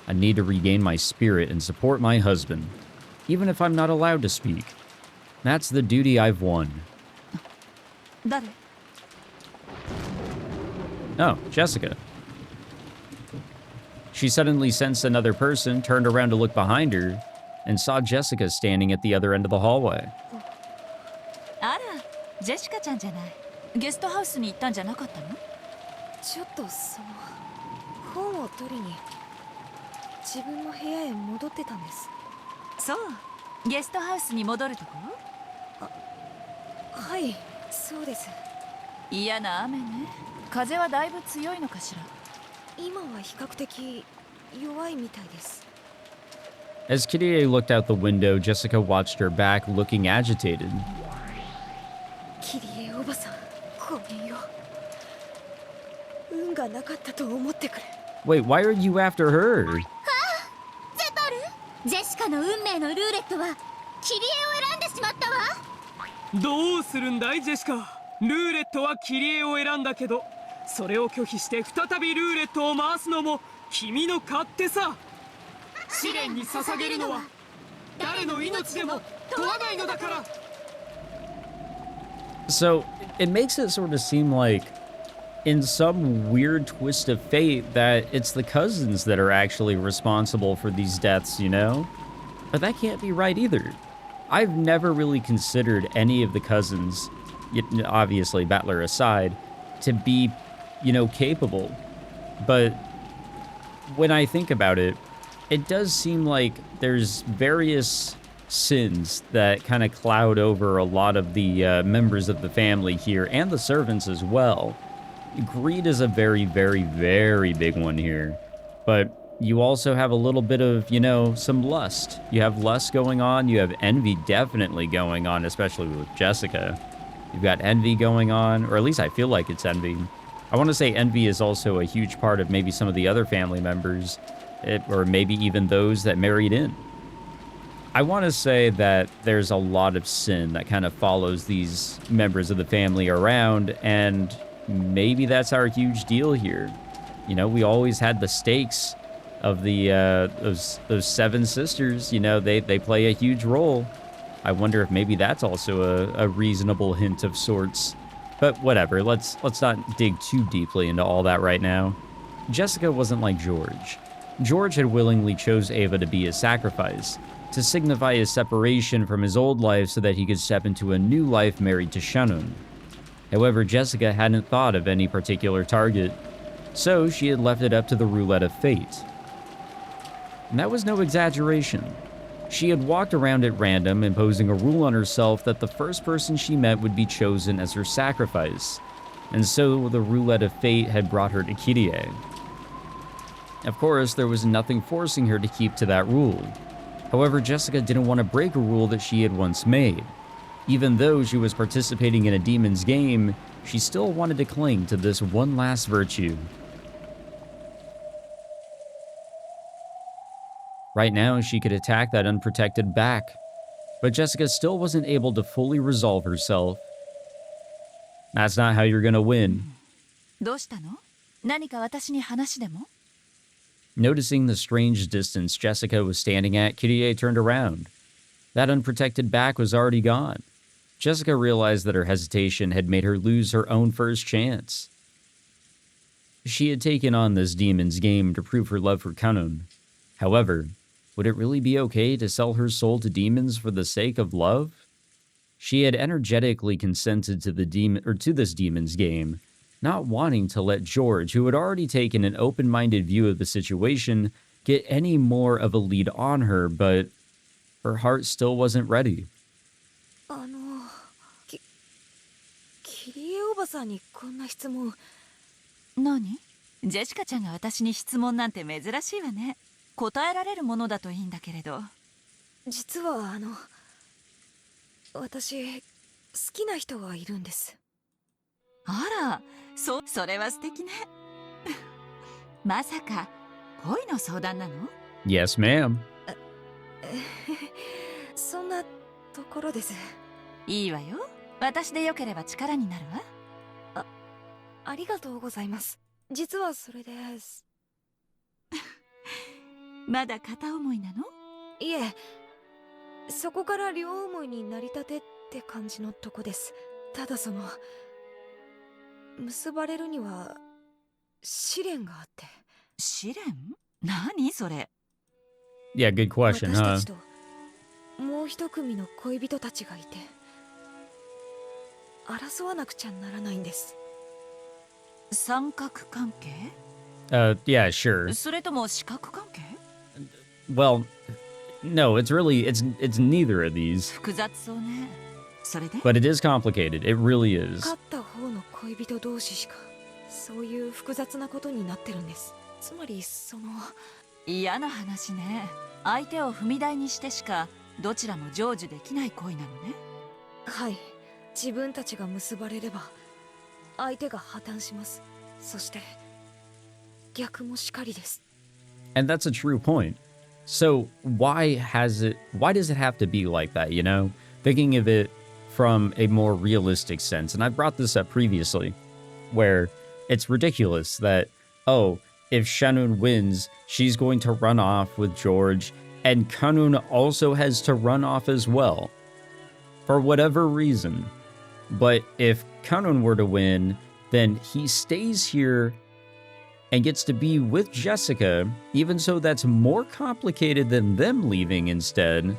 I need to regain my spirit and support my husband, even if I'm not allowed to speak. That's the duty I've won. 誰？ Oh, Jessica. She suddenly sensed another person, turned around to look behind her, and saw Jessica standing at the other end of the hallway. あら、ジェシカちゃんじゃない。ゲストハウスに行ったんじゃなかったの？ちょっと本を取りに自分の部屋へ戻ってたんです。そう、ゲストハウスに戻るところ？はい、そうです。嫌な雨ね。風はだいぶ強いのかしら。今は比較的弱いみたいです。As Kirie looked out the window, Jessica watched her back, looking agitated. キリエおばさん、ごめんよ。運がなかったと思ってくれ。Wait, why are you after her? ゼパル、ジェシカの運命のルーレットはキリエを選んでしまったわ。どうするんだいジェシカ。ルーレットはキリエを選んだけど、それを拒否して再びルーレットを回すのも君の勝手さ。試練に捧げるのは誰の命でも問わないのだから。 So, it makes it sort of seem like, in some weird twist of fate, that it's the cousins that are actually responsible for these deaths, you know? But that can't be right either. I've never really considered any of the cousins, obviously Battler aside, to be, you know, capable. But when I think about it, it does seem like there's various sins that kind of cloud over a lot of the members of the family here, and the servants as well. Greed is a very, very, very big one here. But you also have a little bit of, you know, some lust. You have lust going on. You have envy definitely going on, especially with Jessica. You've got envy going on, or at least I feel like it's envy. I want to say envy is also a huge part of maybe some of the other family members, or maybe even those that married in. I want to say that there's a lot of sin that kind of follows these members of the family around, and maybe that's our huge deal here. You know, we always had the stakes of the those seven sisters. You know, they play a huge role. I wonder if maybe that's also a reasonable hint of sorts. But whatever, let's not dig too deeply into all that right now. Jessica wasn't like George. George had willingly chose Ava to be his sacrifice, to signify his separation from his old life so that he could step into a new life married to Shannon. However, Jessica hadn't thought of any particular target, so she had left it up to the roulette of fate. And that was no exaggeration. She had walked around at random, imposing a rule on herself that the first person she met would be chosen as her sacrifice, and so the roulette of fate had brought her to Kirie. Of course, there was nothing forcing her to keep to that rule. However, Jessica didn't want to break a rule that she had once made. Even though she was participating in a demon's game, she still wanted to cling to this one last virtue. Right now, she could attack that unprotected back, but Jessica still wasn't able to fully resolve herself. That's not how you're gonna win. どうしたの？何か私に話でも？ Noticing the strange distance Jessica was standing at, Kirie turned around. That unprotected back was already gone. Jessica realized that her hesitation had made her lose her own first chance. She had taken on this demon's game to prove her love for Kanun. However, would it really be okay to sell her soul to demons for the sake of love? She had energetically consented to this demon's game, not wanting to let George, who had already taken an open-minded view of the situation, get any more of a lead on her, but her heart still wasn't ready. キリエおばさんにこんな質問。何？ジェシカちゃんが私に質問なんて珍しいわね。答えられるものだといいんだけれど。実は私好きな人がいるんです。あら、それは素敵ね。まさか恋の相談なの？ Yes, ma'am. そんなところです。いいわよ。私でよければ力になるわ。ありがとうございます。実はそれです。まだ片思いなの？いえ、そこから両思いになりたてって感じのとこです。ただ結ばれるには試練があって。試練？何それ。 Yeah, good question, 私た huh? ちともう一組の恋人たちがいて争わなくちゃならないんです。三角関係？ Yeah, sure. それとも四角関係？ Well, no, it's neither of these. 複雑そうね。それで？ But it is complicated. It really is. 勝った方の恋人同士しかそういう複雑なことになってるんです。つまり嫌な話ね。相手を踏み台にしてしかどちらも成就できない恋なのね。はい、自分たちが結ばれれば相手が破綻します。そして逆もしかりです。 And that's a true point. So why does it have to be like that, you know? Thinking of it from a more realistic sense. And I brought this up previously, where it's ridiculous that, oh, if Shanun wins, she's going to run off with George, and Kanun also has to run off as well, for whatever reason. But if Kanun were to win, then he stays here and gets to be with Jessica, even so that's more complicated than them leaving instead.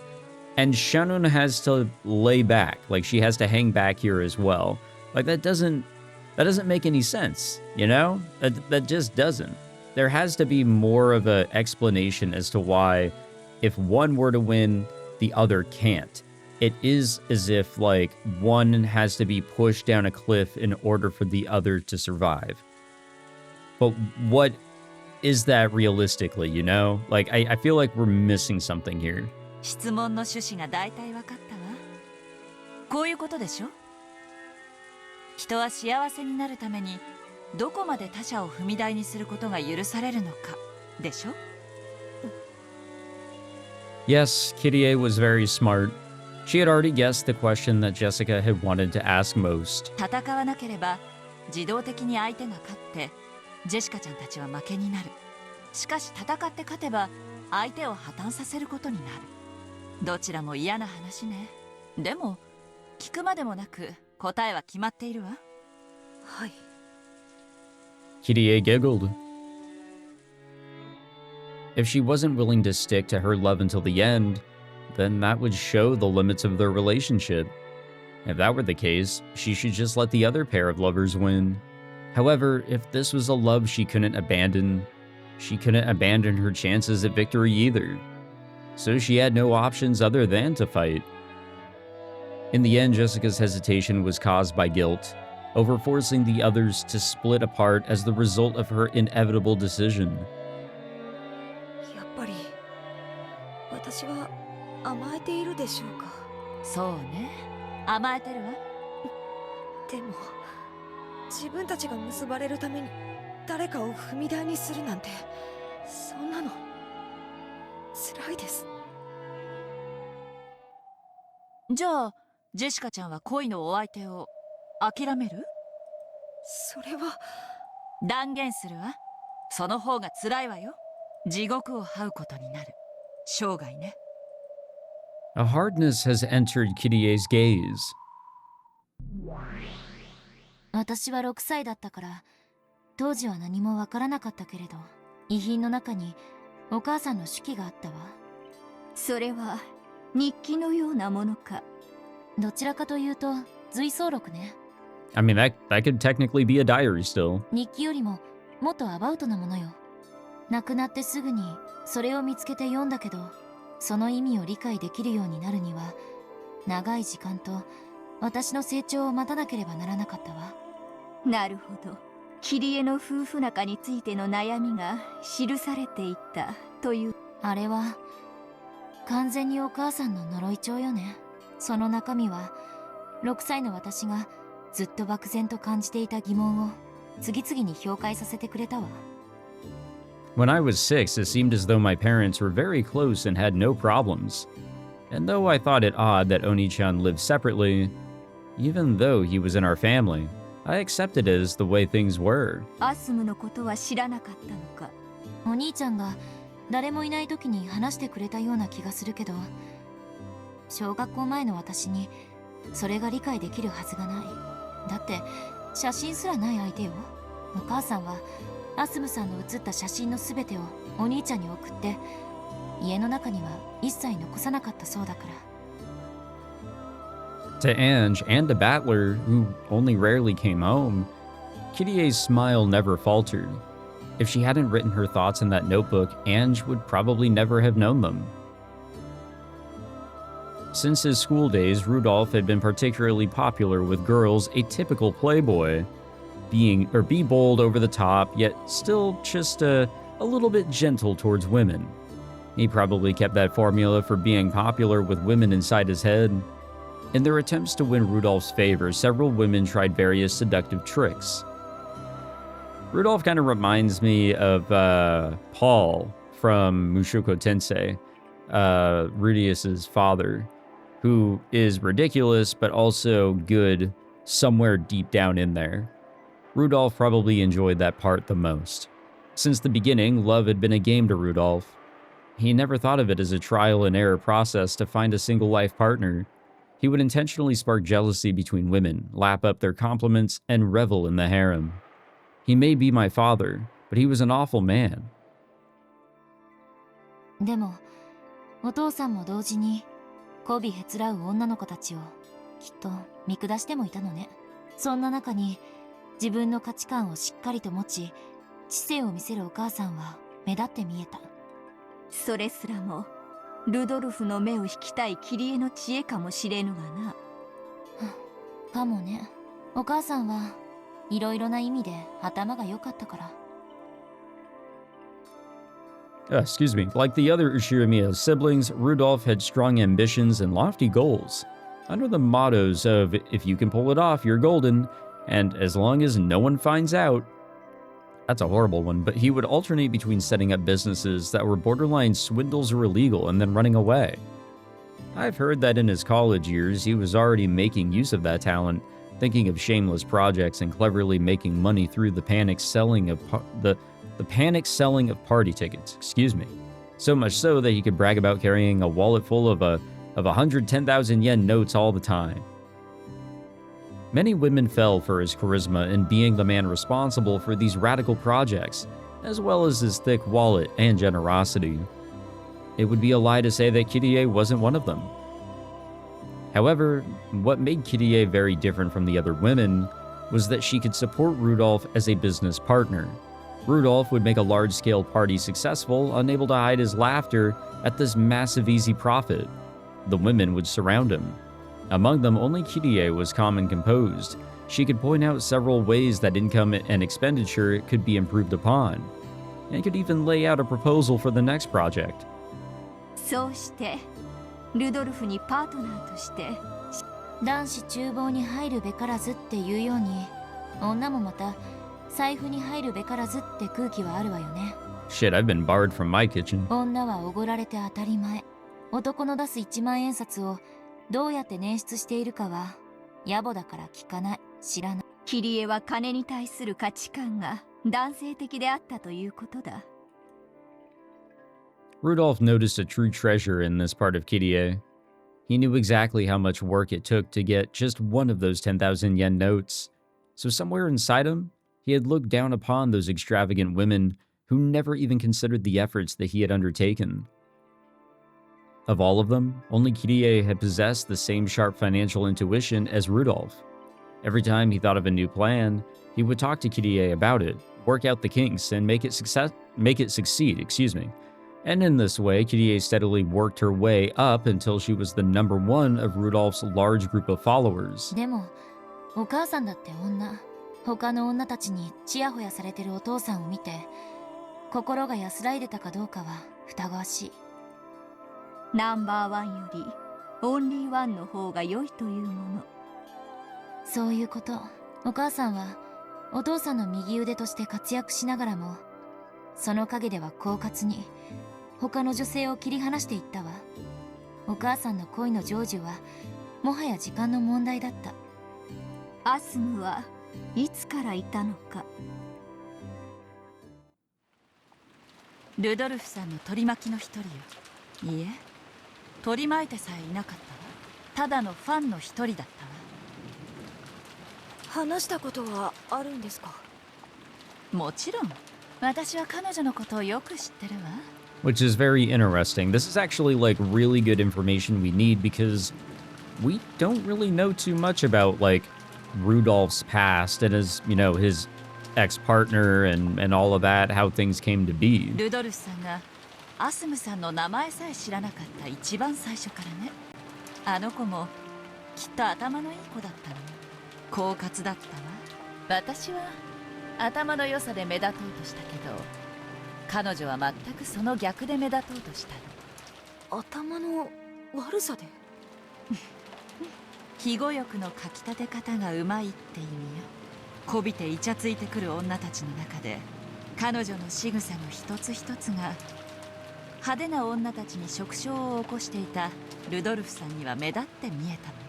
And Shanun has to lay back, like she has to hang back here as well. Like that doesn't make any sense, you know? That just doesn't. There has to be more of an explanation as to why if one were to win, the other can't. It is as if like one has to be pushed down a cliff in order for the other to survive. But what is that realistically, you know? Like I feel like we're missing something here. 質問の趣旨が大体分かったわ。こういうことでしょ？人は幸せになるためにどこまで他者を踏み台にすることが許されるのかでしょ？ Yes, Kirie was very smart. She had already guessed the question that Jessica had wanted to ask most. 戦わなければ自動的に相手が勝ってジェシカちゃんたちは負けになる。しかし戦って勝てば相手を破綻させることになる。どちらも嫌な話ね。でも聞くまでもなく答えは決まっているわ。はい。 Kirie giggled. If she wasn't willing to stick to her love until the end, then that would show the limits of their relationship. If that were the case, she should just let the other pair of lovers win. However, if this was a love she couldn't abandon her chances at victory either. So she had no options other than to fight. In the end, Jessica's hesitation was caused by guilt, over forcing the others to split apart as the result of her inevitable decision. やっぱり私は甘えているでしょうか。そうね。甘えてるわ。でも自分たちが結ばれるために誰かを踏み台にするなんてそんなの辛いです。じゃあジェシカちゃんは恋のお相手を諦める？それは断言するわ。その方が辛いわよ。地獄を這うことになる。生涯ね。A hardness has entered Kirie's gaze. 私は6歳だったから当時は何もわからなかったけれど、遺品の中にお母さんの手記があったわ。それは日記のようなものか？どちらかというと随想録ね。I mean, that could technically be a diary still. 日記よりももっとアバウトなものよ。亡くなってすぐにそれを見つけて読んだけど、その意味を理解できるようになるには長い時間と私の成長を待たなければならなかったわ。なるほど。キリエの夫婦仲についての悩みが記されていたという。あれは完全にお母さんの呪い帳よね。その中身は6歳の私がずっと漠然と感じていた疑問を次々に表解させてくれたわ。When I was 6, it seemed as though my parents were very close and had no problems. And though I thought it odd that Oni-chan lived separately, even though he was in our family, I accepted it as the way things were. アスムのことは知らなかったのか？お兄ちゃんが誰もいない時に話してくれたような気がするけど、小学校前の私にそれが理解できるはずがない。だって写真すらない相手よ。お母さんはアスムさんの写った写真の全てをお兄ちゃんに送って家の中には一切残さなかったそうだから。 To Ange and the Battler, who only rarely came home, Kirie's smile never faltered. If she hadn't written her thoughts in that notebook, Ange would probably never have known them. Since his school days, Rudolph had been particularly popular with girls, a typical playboy, be bold over the top, yet still just a little bit gentle towards women. He probably kept that formula for being popular with women inside his head. In their attempts to win Rudolph's favor, several women tried various seductive tricks. Rudolph kind of reminds me of Paul from Mushoku Tensei, Rudius's father, who is ridiculous but also good somewhere deep down in there. Rudolph probably enjoyed that part the most. Since the beginning, love had been a game to Rudolph. He never thought of it as a trial and error process to find a single life partner. He would intentionally spark jealousy between women, lap up their compliments, and revel in the harem. He may be my father, but he was an awful man. でもお父さんも同時に媚びへつらう女の子たちをきっと見下してもいたのね。そんな中に自分の価値観をしっかりと持ち知性を見せるお母さんは目立って見えた。それすらもルドルフの目を引きたいキリエの知恵かもしれぬがな。かもね。お母さんはいろいろな意味で頭が良かったから。Excuse me. Like the other Ushiromiya siblings, Rudolph had strong ambitions and lofty goals. Under the mottos of, if you can pull it off, you're golden, and as long as no one finds out. That's a horrible one, but he would alternate between setting up businesses that were borderline swindles or illegal and then running away. I've heard that in his college years, he was already making use of that talent, thinking of shameless projects and cleverly making money through the panic selling of party tickets, so much so that he could brag about carrying a wallet full of 110,000 yen notes all the time. Many women fell for his charisma in being the man responsible for these radical projects, as well as his thick wallet and generosity. It would be a lie to say that Kirie wasn't one of them. However, what made Kirie very different from the other women was that she could support Rudolph as a business partner. Rudolph would make a large-scale party successful, unable to hide his laughter at this massive easy profit. The women would surround him. Among them, only Kirie was calm and composed. She could point out several ways that income and expenditure could be improved upon, and could even lay out a proposal for the next project. そうしてルドルフにパートナーとして男子厨房に入るべからずっていうように女もまた財布に入るべからずって空気はあるわよね。 Shit, I've been barred from my kitchen. 女はおごられて当たり前。男の出す1万円札をどうやって捻出しているかは野暮だから聞かない、知らない。キリエは金に対する価値観が男性的であったということだ。Rudolph noticed a true treasure in this part of Kirie. He knew exactly how much work it took to get just one of those 10,000 yen notes. So somewhere inside him, he had looked down upon those extravagant women who never even considered the efforts that he had undertaken. Of all of them, only Kirie had possessed the same sharp financial intuition as Rudolph. Every time he thought of a new plan, he would talk to Kirie about it, work out the kinks, and make it succeed. And in this way, Kirie steadily worked her way up until she was the number one of Rudolph's large group of followers. でもお母さんだって女、他の女たちにチヤホヤされてるお父さんを見て心が安らいでたかどうかは疑わしい。ナンバーワンよりオンリーワンの方が良いというもの。そういうこと。お母さんはお父さんの右腕として活躍しながらも、その陰では狡猾に他の女性を切り離していったわ。お母さんの恋の成就はもはや時間の問題だった。アスムはいつからいたのか。ルドルフさんの取り巻きの一人よ。いいえ、取り巻いてさえいなかったわ。ただのファンの一人だったわ。話したことはあるんですか？もちろん。私は彼女のことをよく知ってるわ。Which is very interesting. This is actually like really good information we need because we don't really know too much about like Rudolph's past and his, you know, his ex-partner and all of that, how things came to be. ルドルフさんがアスムさんの名前さえ知らなかった一番最初からね。あの子もきっと頭のいい子だったの。狡猾だったわ。私は頭の良さで目立とうとしたけど、彼女は全くその逆で目立とうとしたの。頭の悪さで肥後欲のかきたて方がうまいって意味よ。こびてイチャついてくる女たちの中で、彼女の仕草の一つ一つが派手な女たちに触傷を起こしていたルドルフさんには目立って見えたのよ。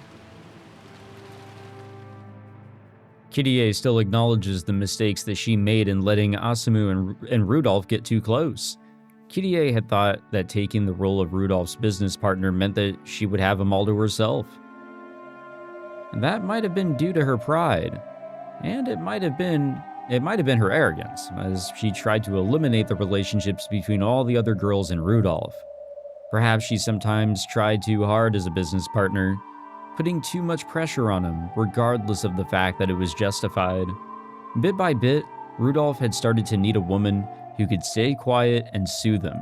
Kirie still acknowledges the mistakes that she made in letting Asumu and Rudolph get too close. Kirie had thought that taking the role of Rudolph's business partner meant that she would have him all to herself. And that might have been due to her pride, and it might have been her arrogance, as she tried to eliminate the relationships between all the other girls and Rudolph. Perhaps she sometimes tried too hard as a business partner, putting too much pressure on him, regardless of the fact that it was justified. Bit by bit, Rudolph had started to need a woman who could stay quiet and soothe him,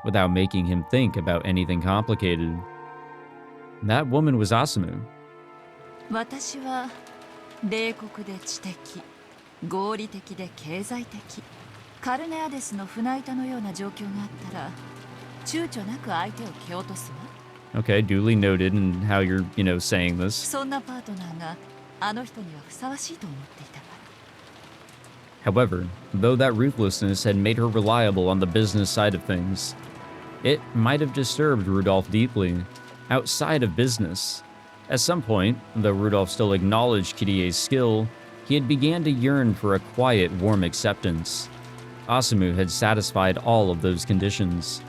without making him think about anything complicated. That woman was Asumu. 私は冷酷で知的、合理的で経済的。カルネアデスの船板のような状況があったら、躊躇なく相手を蹴落とすわ。Okay, duly noted in how you're, saying this. そんなパートナーがあの人にはふさわしいと思っていたから。However, though that ruthlessness had made her reliable on the business side of things, it might have disturbed Rudolph deeply, outside of business. At some point, though Rudolph still acknowledged Kirie's skill, he had began to yearn for a quiet, warm acceptance. Asumu had satisfied all of those conditions.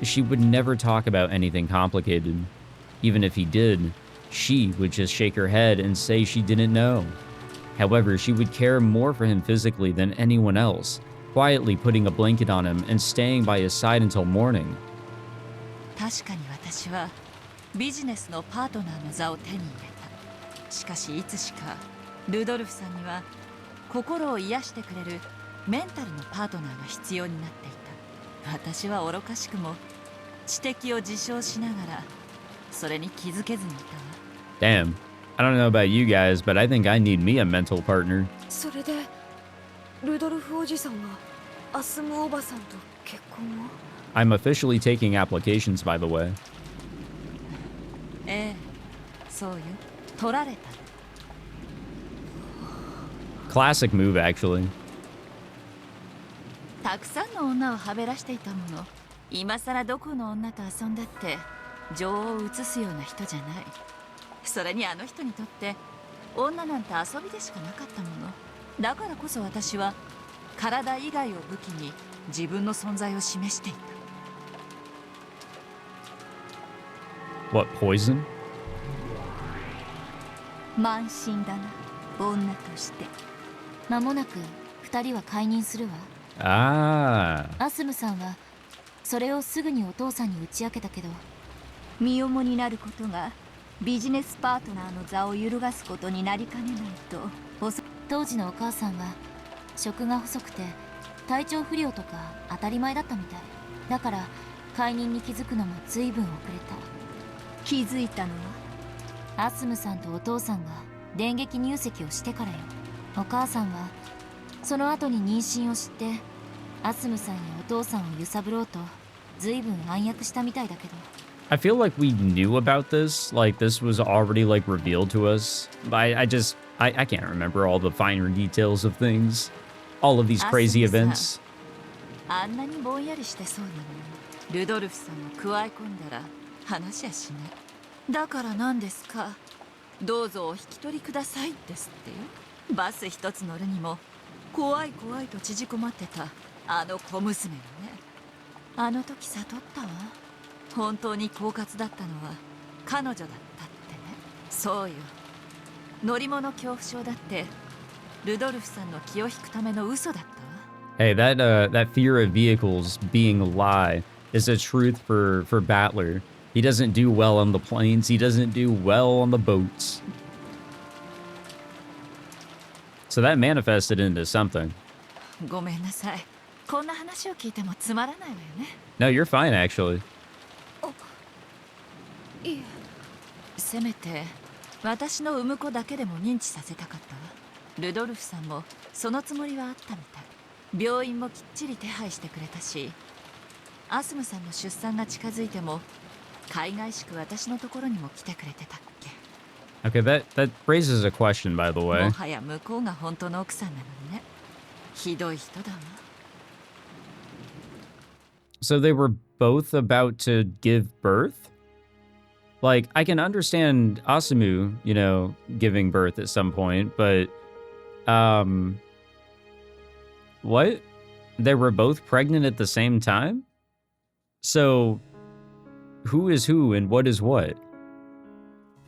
She would never talk about anything complicated. Even if he did, she would just shake her head and say she didn't know. However, she would care more for him physically than anyone else, quietly putting a blanket on him and staying by his side until morning. 確かに私はビジネスのパートナーの座を手に入れた。しかしいつしかルドルフさんには心を癒してくれるメンタルのパートナーが必要になっていた。私は愚かしくも知的を自称しながらそれに気づけずにいたわ。 Damn. I don't know about you guys, but I think I need me a mental partner. それでルドルフおじさんはアスムおばさんと結婚を？ I'm officially taking applications, by the way. ええ、そうよ。取られた。 Classic move, actually. たくさんの女をはべらしていたもの。今さらどこの女と遊んだって情を移すような人じゃない。それにあの人にとって女なんて遊びでしかなかったもの。だからこそ私は体以外を武器に自分の存在を示していた。 What, poison? 慢心だな、女として。間もなく2人は解任するわ。Ah. アスムさんはそれをすぐにお父さんに打ち明けたけど、身重になることがビジネスパートナーの座を揺るがすことになりかねないと。当時のお母さんは食が細くて体調不良とか当たり前だったみたいだから、解任に気づくのも随分遅れた。気づいたのはアスムさんとお父さんが電撃入籍をしてからよ。お母さんはその後に妊娠を知ってアスムさんやお父さんを揺さぶろうと随分暗躍したみたいだけど。 I feel like we knew about this. Like, this was already, like, revealed to us. But I can't remember all the finer details of things. All of these crazy events. あんなにぼんやりしてそうなのにルドルフさんを加え込んだら話やしない。だから何ですか、どうぞお引き取りくださいですってよ。バス一つ乗るにも怖い怖いと縮こまってたあの小娘がね。あの時悟ったわ。本当に狡猾だったのは彼女だったってね。そうよ、乗り物恐怖症だってルドルフさんの気を引くための嘘だったわ。Hey, that fear of vehicles being a lie is a truth for Battler. He doesn't do well on the planes. He doesn't do well on the boats. So that manifested into something. ごめんなさい。こんな話を聞いてもつまらないわよね。No, you're fine, actually. いえ、せめて私の産む子だけでも認知させたかったわ。ルドルフさんもそのつもりはあったみたい。病院もきっちり手配してくれたし、アスムさんの出産が近づいても海外しく私のところにも来てくれてたっけ。 Okay, that raises a question, by the way. もはや向こうが本当の奥さんなのにね。ひどい人だわ。So they were both about to give birth? Like, I can understand Asumu, you know, giving birth at some point, but, what? They were both pregnant at the same time? So, who is who and what is what?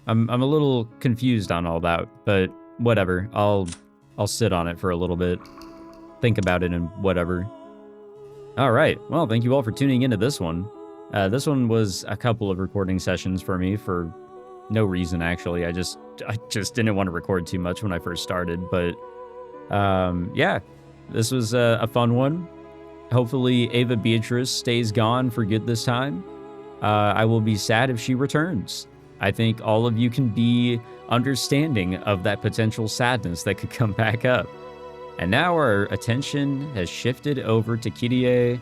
I'm a little confused on all that, but whatever. I'll sit on it for a little bit. Think about it and whatever. All right. Well, thank you all for tuning into this one. This one was a couple of recording sessions for me for no reason, actually. I just didn't want to record too much when I first started, but yeah, this was a fun one. Hopefully Ava Beatrice stays gone for good this time. I will be sad if she returns. I think all of you can be understanding of that potential sadness that could come back up. And now our attention has shifted over to Kirie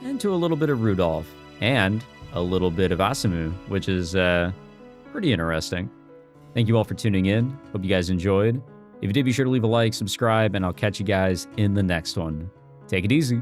and to a little bit of Rudolph and a little bit of Asumu, which is pretty interesting. Thank you all for tuning in. Hope you guys enjoyed. If you did, be sure to leave a like, subscribe, and I'll catch you guys in the next one. Take it easy.